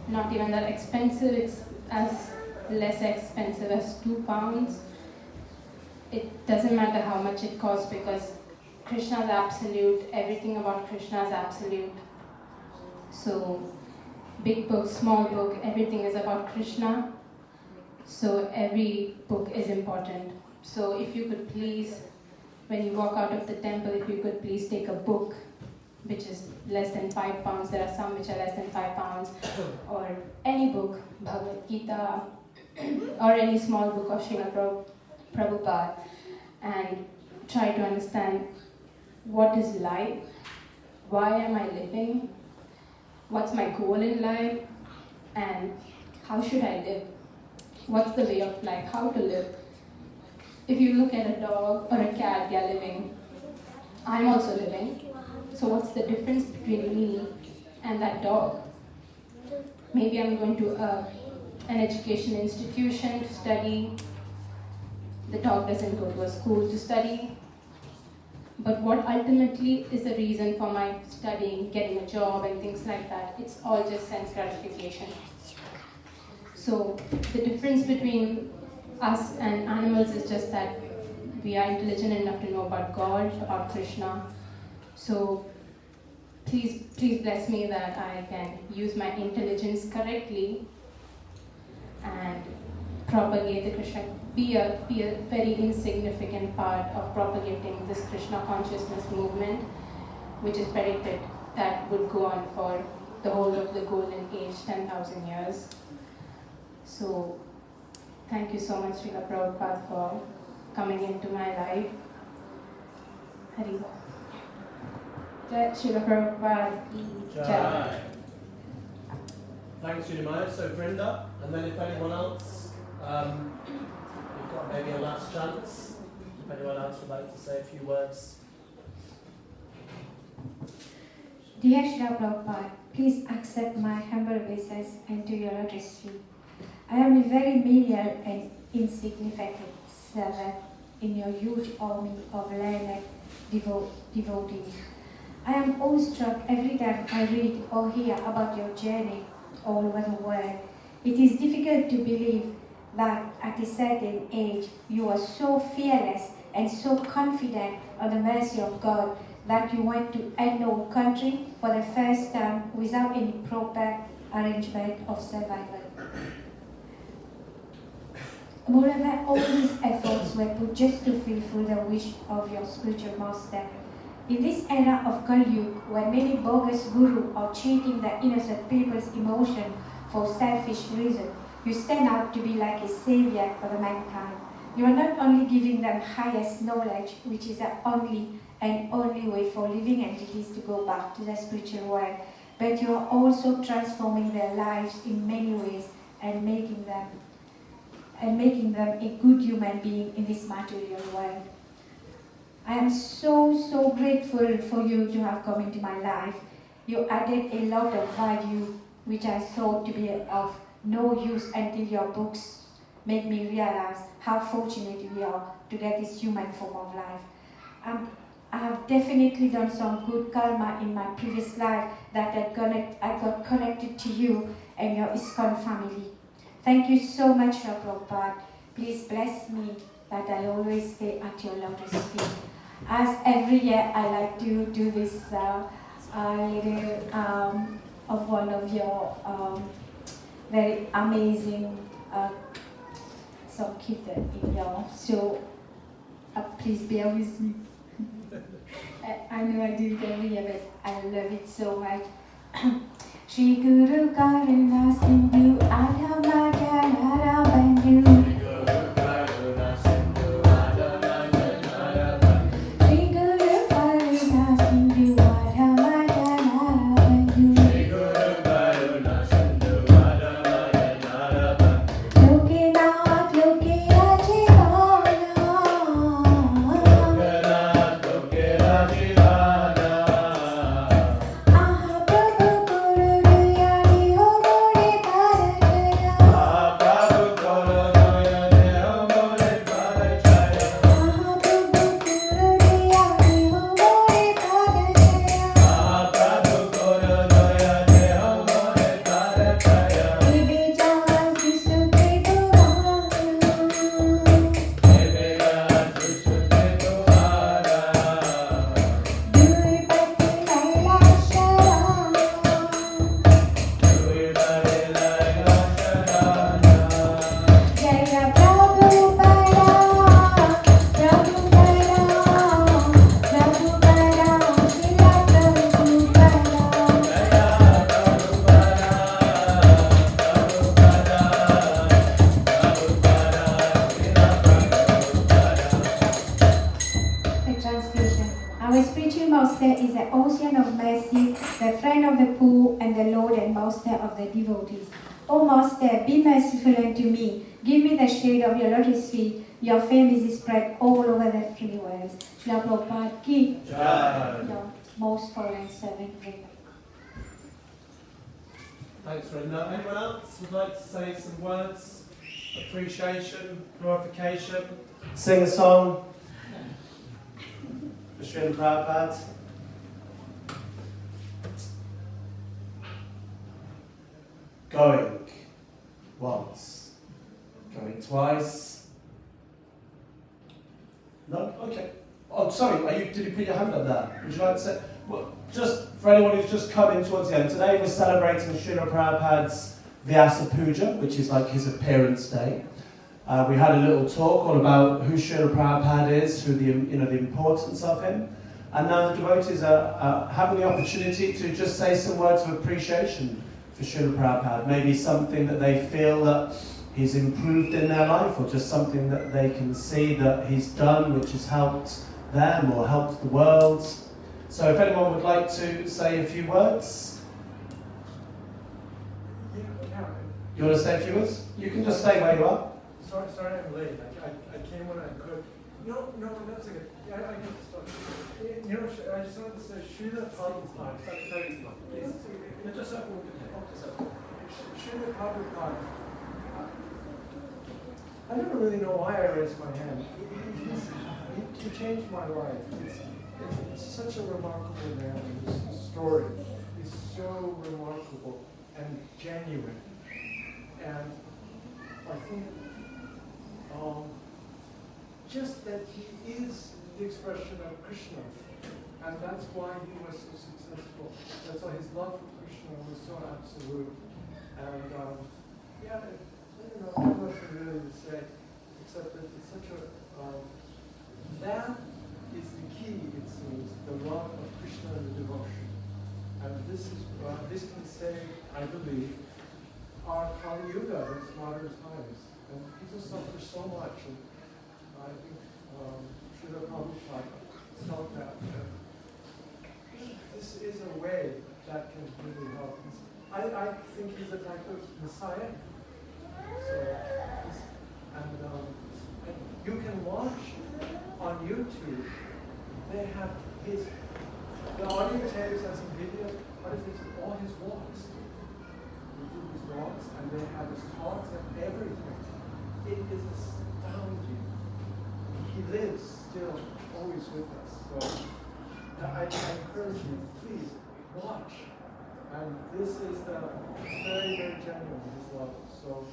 not even that expensive, it's as less expensive as £2. It doesn't matter how much it costs because Krishna is absolute, everything about Krishna is absolute. So big book, small book, everything is about Krishna. So every book is important. So if you could please, when you walk out of the temple, if you could please take a book which is less than £5. There are some which are less than £5, or any book, Bhagavad Gita, or any small book of Srila Prabhupada, and try to understand what is life, why am I living, what's my goal in life, and how should I live? What's the way of life, how to live? If you look at a dog or a cat, they are living. I'm also living. So what's the difference between me and that dog? Maybe I'm going to an education institution to study, the dog doesn't go to a school to study. But what ultimately is the reason for my studying, getting a job and things like that, it's all just sense gratification. So the difference between us and animals is just that we are intelligent enough to know about God, about Krishna. So please bless me that I can use my intelligence correctly and propagate the Krishna, be a very insignificant part of propagating this Krishna consciousness movement, which is predicted that would go on for the whole of the golden age, 10,000 years. So thank you so much, Srila Prabhupada, for coming into my life. Hari Bol. Jai Srila Prabhupada ki Jai. Thanks, Unimaya. So Vrinda, and then if anyone else, you've got maybe a last chance. If anyone else would like to say a few words. Dear Srila Prabhupada, please accept my humble wishes and do your lotus feet. I am a very menial and insignificant servant in your huge army of learned devotees. I am awestruck every time I read or hear about your journey all over the world. It is difficult to believe that at a certain age you are so fearless and so confident on the mercy of God that you went to unknown country for the first time without any proper arrangement of survival. Moreover, all these efforts were put just to fulfill the wish of your spiritual master. In this era of Kali Yuga, where many bogus gurus are cheating the innocent people's emotion for selfish reasons, you stand out to be like a savior for the mankind. You are not only giving them highest knowledge, which is the only way for living entities to go back to the spiritual world, but you are also transforming their lives in many ways and making them a good human being in this material world. I am so grateful for you to have come into my life. You added a lot of value which I thought to be of no use until your books made me realize how fortunate we are to get this human form of life. I have definitely done some good karma in my previous life that I got connected to you and your ISKCON family. Thank you so much, Srila Prabhupada. Please bless me that I always stay at your lotus feet. As every year, I like to do this little of one of your very amazing Sankirtan in your. So please bear with me. I know I do it every year, but I love it so much. Shri Guru Karuna Sindhu Adhama Janara Bandhu. Devotees. O Master, be merciful unto me. Give me the shade of your lotus feet. Your fame is spread all over the three worlds. Srila Prabhupada ki Jai. Your most foreign servant, Vrinda. Thanks, Vrinda. Anyone else would like to say some words? appreciation, glorification, sing a song for Srila Prabhupada. Going once, going twice. No? Okay. Oh, sorry, did you put your hand up there? Would you like to say? Well, just for anyone who's just come in towards the end, today we're celebrating Srila Prabhupada's Vyāsa Pūja, which is like his appearance day. We had a little talk all about who Srila Prabhupada is, who the importance of him. And now the devotees are having the opportunity to just say some words of appreciation for Srila Prabhupada. Maybe something that they feel that he's improved in their life, or just something that they can see that he's done which has helped them or helped the world. So if anyone would like to say a few words. You want to say a few words? You can just stay where you are. Sorry, I'm late. I came when I could. No, that's okay. Yeah, I can start. I just wanted to say, Srila Prabhupāda. Srila Prabhupāda. I never really know why I raised my hand. He changed my life. It's such a remarkable man. His story is so remarkable and genuine. And I think just that he is the expression of Krishna, and that's why he was so successful. That's why his love for Krishna was so absolute. And I don't know, I have nothing really to say, except that it's such a, that is the key, it seems, the love of Krishna and the devotion. And this can save, I believe, our Kali Yuga, these modern times. And people suffer so much, and I think Srila Prabhupada felt that. This is a way that can really help. I think he's a type of Messiah. So, and you can watch on YouTube. They have the audio tapes and some videos, all his walks. They do his walks, and they have his talks and everything. It is astounding. He lives still always with us. So I encourage you, please watch. And this is the very, very genuine, his love. So,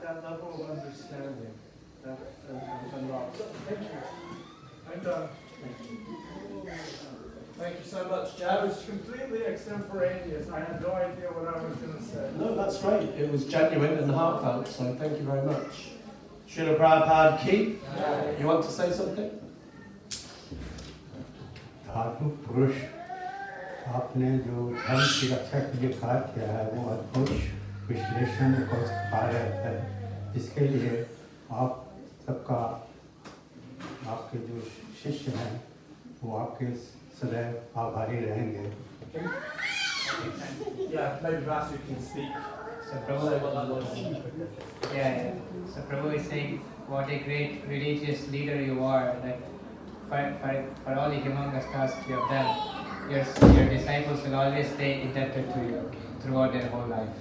that level of understanding, and love. So, thank you. I'm done. Thank you so much, That Jeff. was completely extemporaneous. I had no idea what I was going to say. No, that's great. It was genuine and heartfelt, so thank you very much. Srila Prabhupada Ki, you want to say something? धातु पुरुष आपने जो धर्म की रक्षा के लिए कार्य किया है वो अद्भुत विश्लेषण और कार्य है, जिसके लिए आप सबका, आपके जो शिष्य हैं वो आपके सदैव आभारी रहेंगे. Yeah, maybe Vasu can speak. So Prabhu, So Prabhu is saying, what a great religious leader you are. That for all the humongous tasks you have done, your disciples will always stay indebted to you throughout their whole lives.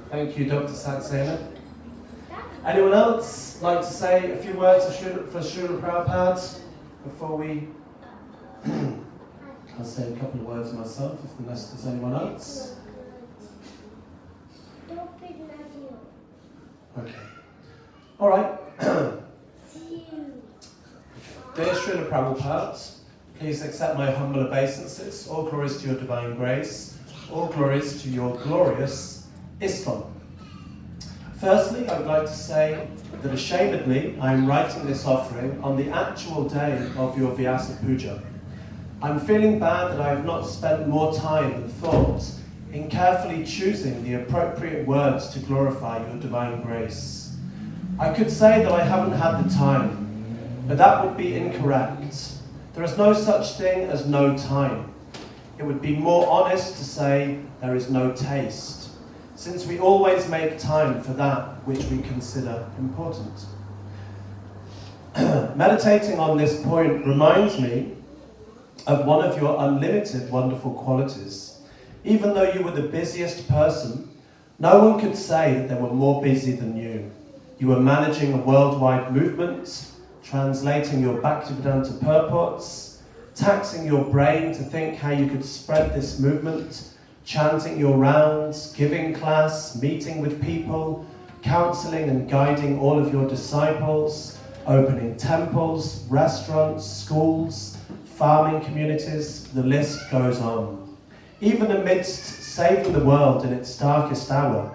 Thank you, Dr. Saxena. Anyone else like to say a few words for Srila Prabhupada before we... I'll say a couple of words myself, unless there's anyone else. Okay. All right. Dear Srila Prabhupada, please accept my humble obeisances. All glories to your divine grace. All glories to your glorious ISKCON. Firstly, I would like to say that ashamedly, I am writing this offering on the actual day of your Vyāsa Pūja. I'm feeling bad that I have not spent more time and thought in carefully choosing the appropriate words to glorify your divine grace. I could say that I haven't had the time, but that would be incorrect. There is no such thing as no time. It would be more honest to say there is no taste, since we always make time for that which we consider important. Meditating on this point reminds me of one of your unlimited wonderful qualities. Even though you were the busiest person, no one could say that they were more busy than you. You were managing a worldwide movement, translating your Bhaktivedanta purports, taxing your brain to think how you could spread this movement, chanting your rounds, giving class, meeting with people, counseling and guiding all of your disciples, opening temples, restaurants, schools, farming communities, the list goes on. Even amidst saving the world in its darkest hour,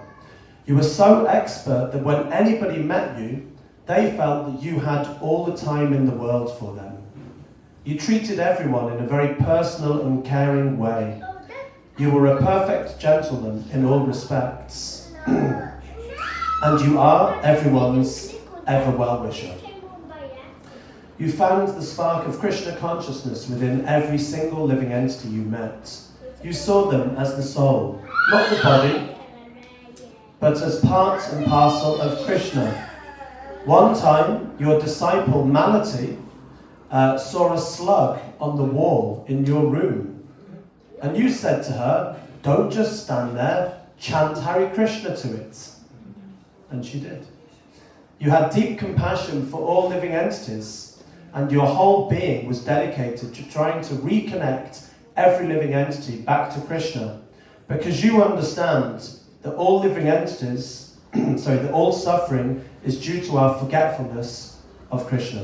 you were so expert that when anybody met you, they felt that you had all the time in the world for them. You treated everyone in a very personal and caring way. You were a perfect gentleman in all respects. And you are everyone's ever well-wisher. You found the spark of Krishna consciousness within every single living entity you met. You saw them as the soul, not the body, but as part and parcel of Krishna. One time, your disciple Malati saw a slug on the wall in your room. And you said to her, "Don't just stand there, chant Hare Krishna to it." And she did. You had deep compassion for all living entities, and your whole being was dedicated to trying to reconnect every living entity back to Krishna, because you understand that all living entities, that all suffering is due to our forgetfulness of Krishna.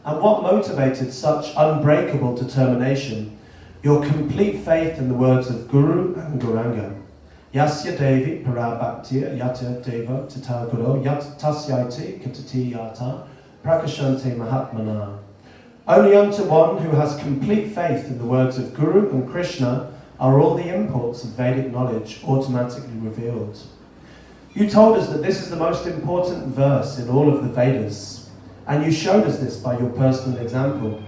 And what motivated such unbreakable determination? Your complete faith in the words of Guru and Gauranga. Yasya Devi Parabhaktiya Yata Deva Tataguro Yat Tasyaiti Katati Yata Prakashante Mahatmana. Only unto one who has complete faith in the words of Guru and Krishna are all the imports of Vedic knowledge automatically revealed. You told us that this is the most important verse in all of the Vedas, and you showed us this by your personal example.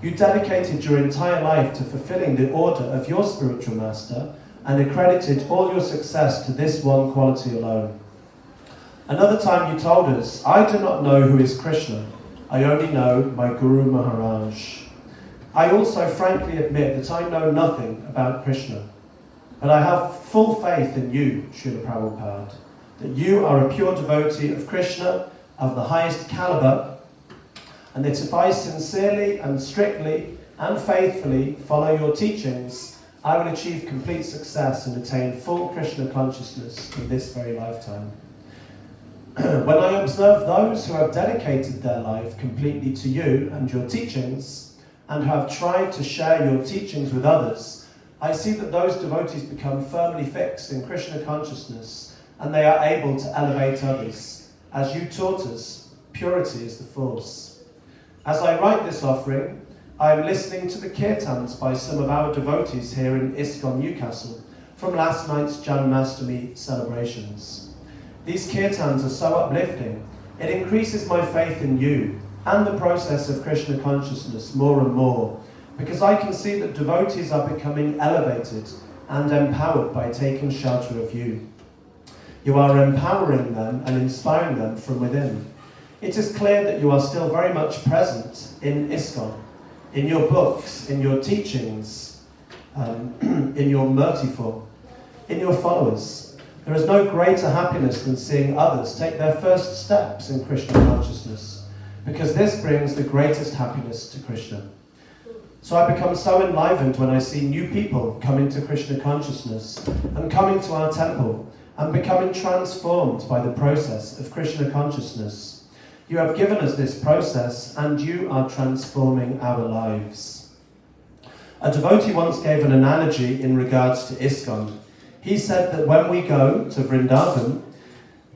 You dedicated your entire life to fulfilling the order of your spiritual master and accredited all your success to this one quality alone. Another time you told us, "I do not know who is Krishna, I only know my Guru Maharaj." I also frankly admit that I know nothing about Krishna, but I have full faith in you, Srila Prabhupada, that you are a pure devotee of Krishna of the highest caliber, and that if I sincerely and strictly and faithfully follow your teachings, I will achieve complete success and attain full Krishna consciousness in this very lifetime. When I observe those who have dedicated their life completely to you and your teachings, and have tried to share your teachings with others, I see that those devotees become firmly fixed in Krishna consciousness, and they are able to elevate others. As you taught us, purity is the force. As I write this offering, I am listening to the kirtans by some of our devotees here in ISKCON Newcastle from last night's Janmashtami celebrations. These kirtans are so uplifting, it increases my faith in you and the process of Krishna consciousness more and more, because I can see that devotees are becoming elevated and empowered by taking shelter of you. You are empowering them and inspiring them from within. It is clear that you are still very much present in ISKCON, in your books, in your teachings, in your murti, in your followers. There is no greater happiness than seeing others take their first steps in Krishna consciousness, because this brings the greatest happiness to Krishna. So I become so enlivened when I see new people coming to Krishna consciousness and coming to our temple and becoming transformed by the process of Krishna consciousness. You have given us this process, and you are transforming our lives. A devotee once gave an analogy in regards to ISKCON. He said that when we go to Vrindavan,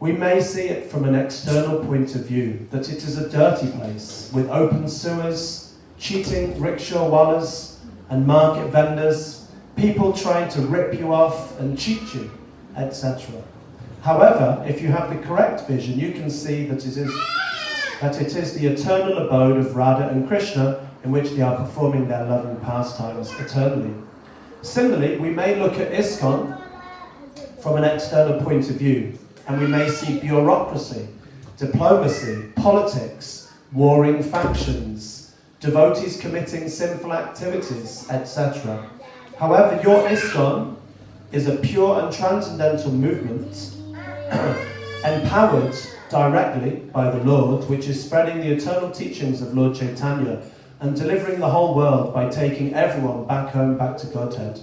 we may see it from an external point of view, that it is a dirty place with open sewers, cheating rickshawwallas and market vendors, people trying to rip you off and cheat you, etc. However, if you have the correct vision, you can see that it is the eternal abode of Radha and Krishna, in which they are performing their loving pastimes eternally. Similarly, we may look at ISKCON from an external point of view, and we may see bureaucracy, diplomacy, politics, warring factions, devotees committing sinful activities, etc. However, your ISKCON is a pure and transcendental movement empowered directly by the Lord, which is spreading the eternal teachings of Lord Chaitanya and delivering the whole world by taking everyone back home, back to Godhead.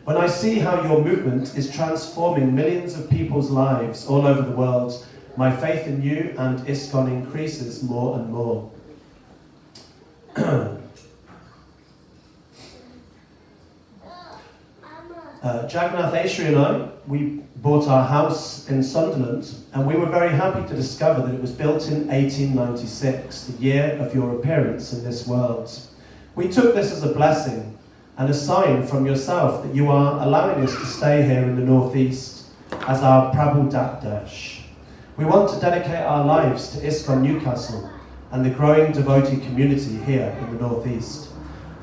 When I see how your movement is transforming millions of people's lives all over the world, my faith in you and ISKCON increases more and more. Jagannath Ashri and I, we bought our house in Sunderland, and we were very happy to discover that it was built in 1896, the year of your appearance in this world. We took this as a blessing and a sign from yourself that you are allowing us to stay here in the Northeast as our Prabhu Dakdash. We want to dedicate our lives to ISKCON Newcastle and the growing devotee community here in the Northeast.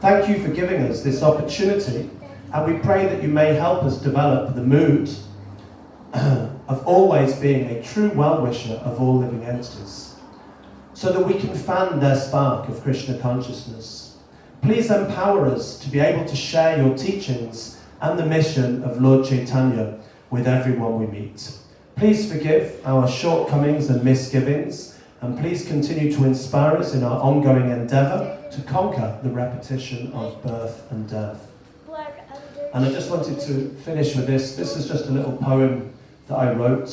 Thank you for giving us this opportunity, and we pray that you may help us develop the mood of always being a true well-wisher of all living entities, so that we can fan their spark of Krishna consciousness. Please empower us to be able to share your teachings and the mission of Lord Chaitanya with everyone we meet. Please forgive our shortcomings and misgivings, and please continue to inspire us in our ongoing endeavour to conquer the repetition of birth and death. And I just wanted to finish with this. This is just a little poem that I wrote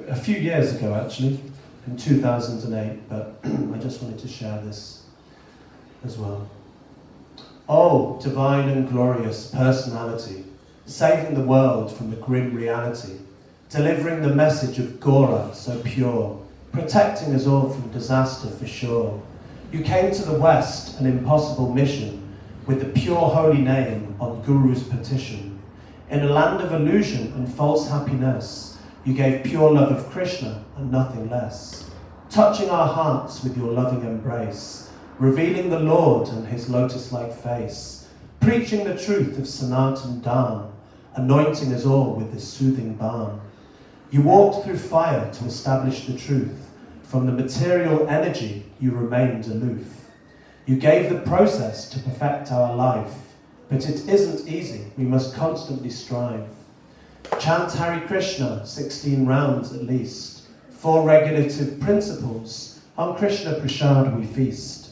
a few years ago, actually, in 2008, but I just wanted to share this as well. Oh, divine and glorious personality, saving the world from the grim reality, delivering the message of Gora so pure, protecting us all from disaster for sure. You came to the West, an impossible mission, with the pure holy name on Guru's petition. In a land of illusion and false happiness, you gave pure love of Krishna and nothing less, touching our hearts with your loving embrace, revealing the Lord and his lotus-like face, preaching the truth of Sanatan Dharma, anointing us all with this soothing balm. You walked through fire to establish the truth. From the material energy, you remained aloof. You gave the process to perfect our life, but it isn't easy, we must constantly strive. Chant Hare Krishna, 16 rounds at least. 4 regulative principles, on Krishna Prasad we feast.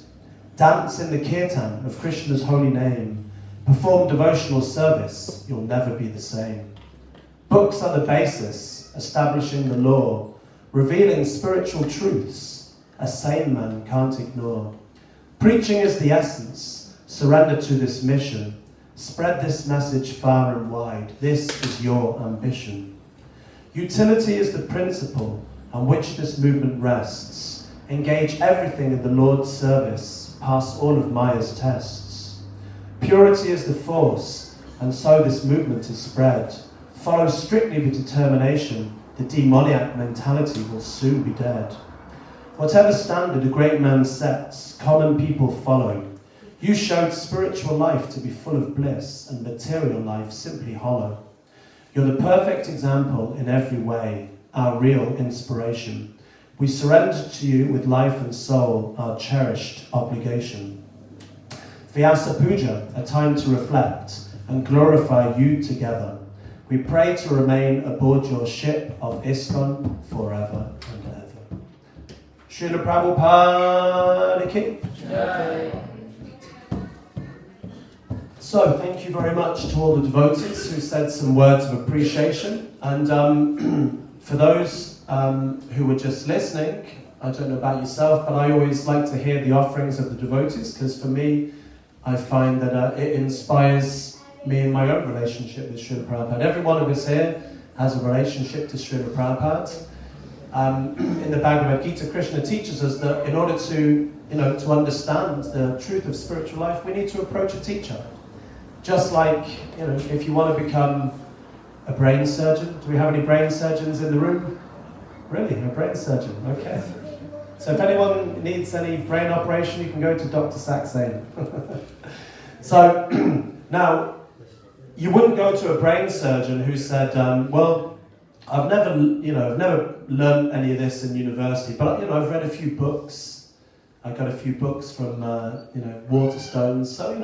Dance in the kirtan of Krishna's holy name. Perform devotional service, you'll never be the same. Books are the basis, establishing the law, revealing spiritual truths, a sane man can't ignore. Preaching is the essence, surrender to this mission, spread this message far and wide, this is your ambition. Utility is the principle on which this movement rests, engage everything in the Lord's service, pass all of Maya's tests. Purity is the force, and so this movement is spread, follow strictly with determination, the demoniac mentality will soon be dead. Whatever standard a great man sets, common people follow. You showed spiritual life to be full of bliss and material life simply hollow. You're the perfect example in every way, our real inspiration. We surrender to you with life and soul, our cherished obligation. Vyāsa Pūja, a time to reflect and glorify you together. We pray to remain aboard your ship of ISKCON forever and ever. Srila Prabhupāda ki Jai. So, thank you very much to all the devotees who said some words of appreciation. And for those who were just listening, I don't know about yourself, but I always like to hear the offerings of the devotees, because for me, I find that it inspires me in my own relationship with Srila Prabhupada. Every one of us here has a relationship to Srila Prabhupada. In the Bhagavad Gita, Krishna teaches us that in order to understand the truth of spiritual life, we need to approach a teacher. Just like, if you want to become a brain surgeon. Do we have any brain surgeons in the room? Really, a brain surgeon? Okay. So if anyone needs any brain operation, you can go to Dr. Saxena. So now, you wouldn't go to a brain surgeon who said, well, I've never learned any of this in university, but I've read a few books, I got a few books from, Waterstones. So,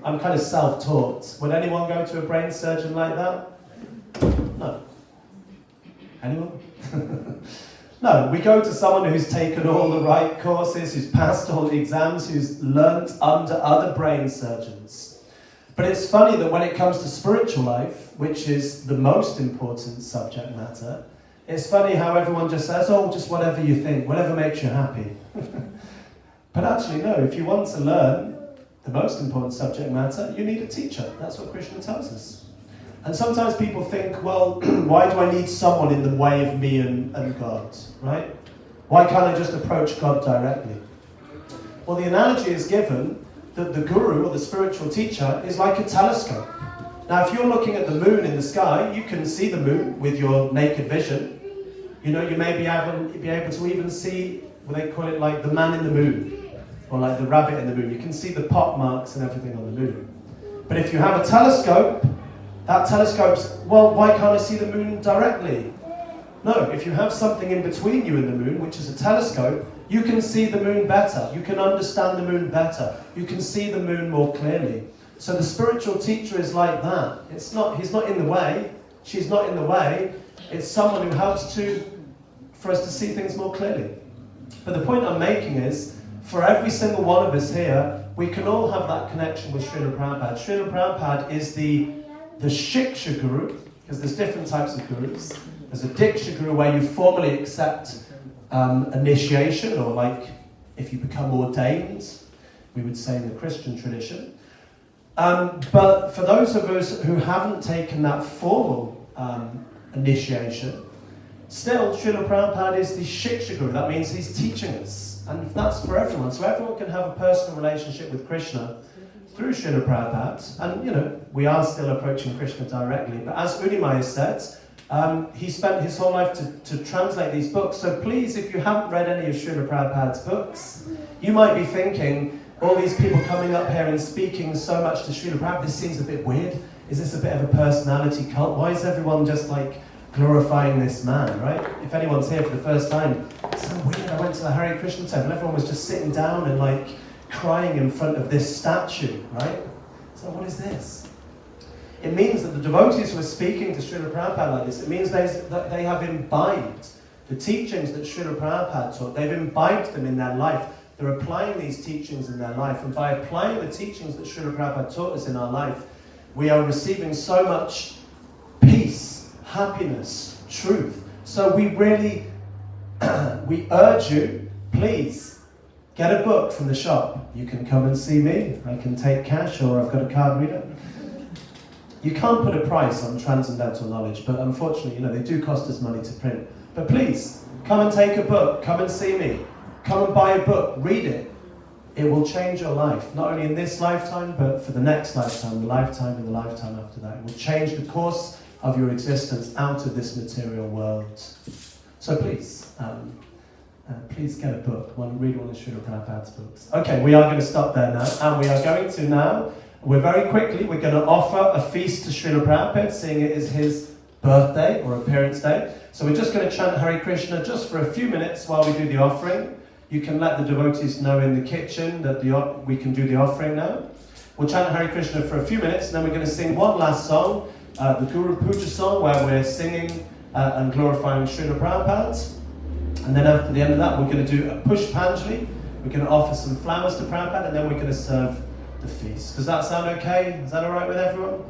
I'm kind of self-taught. Would anyone go to a brain surgeon like that? No. Anyone? No, we go to someone who's taken all the right courses, who's passed all the exams, who's learnt under other brain surgeons. But it's funny that when it comes to spiritual life, which is the most important subject matter, it's funny how everyone just says, oh, just whatever you think, whatever makes you happy. But actually, no, if you want to learn the most important subject matter, you need a teacher. That's what Krishna tells us. And sometimes people think, well, why do I need someone in the way of me and God, right? Why can't I just approach God directly? Well, the analogy is given that the guru or the spiritual teacher is like a telescope. Now, if you're looking at the moon in the sky, you can see the moon with your naked vision. You may be able to even see, what they call it, like the man in the moon, or like the rabbit in the moon. You can see the pot marks and everything on the moon. But if you have a telescope, that telescope's, well, why can't I see the moon directly? No, if you have something in between you and the moon, which is a telescope, you can see the moon better. You can understand the moon better. You can see the moon more clearly. So the spiritual teacher is like that. He's not in the way. She's not in the way. It's someone who helps for us to see things more clearly. But the point I'm making is, for every single one of us here, we can all have that connection with Srila Prabhupada. Srila Prabhupada is the Shiksha Guru, because there's different types of gurus. There's a Diksha Guru where you formally accept initiation, or like if you become ordained, we would say in the Christian tradition. But for those of us who haven't taken that formal initiation, still Srila Prabhupada is the Shiksha Guru. That means he's teaching us. And that's for everyone. So everyone can have a personal relationship with Krishna through Srila Prabhupada. And, we are still approaching Krishna directly. But as Unimaya said, he spent his whole life to translate these books. So please, if you haven't read any of Srila Prabhupada's books, you might be thinking, all these people coming up here and speaking so much to Srila Prabhupada, this seems a bit weird. Is this a bit of a personality cult? Why is everyone just like glorifying this man, right? If anyone's here for the first time, it's so weird. I went to the Hare Krishna temple, everyone was just sitting down and like crying in front of this statue, right? So what is this? It means that the devotees who are speaking to Srila Prabhupada like this, it means that they have imbibed the teachings that Srila Prabhupada taught. They've imbibed them in their life. They're applying these teachings in their life. And by applying the teachings that Srila Prabhupada taught us in our life, we are receiving so much peace, happiness, truth. So we really, we urge you, please, get a book from the shop. You can come and see me. I can take cash, or I've got a card reader. You can't put a price on transcendental knowledge, but unfortunately, they do cost us money to print. But please, come and take a book. Come and see me. Come and buy a book. Read it. It will change your life, not only in this lifetime, but for the next lifetime, the lifetime and the lifetime after that. It will change the course of your existence out of this material world. So please, please get a book. Read one of Srila Prabhupada's books. Okay, we are going to stop there now, and we are going to now, we're going to offer a feast to Srila Prabhupada, seeing it is his birthday or appearance day. So we're just going to chant Hare Krishna just for a few minutes while we do the offering. You can let the devotees know in the kitchen that we can do the offering now. We'll chant Hare Krishna for a few minutes, and then we're going to sing one last song, the Guru Puja song, where we're singing and glorifying Srila Prabhupada. And then after the end of that, we're going to do a Pushpanjali. We're going to offer some flowers to Prabhupada, and then we're going to serve the feast. Does that sound okay? Is that all right with everyone?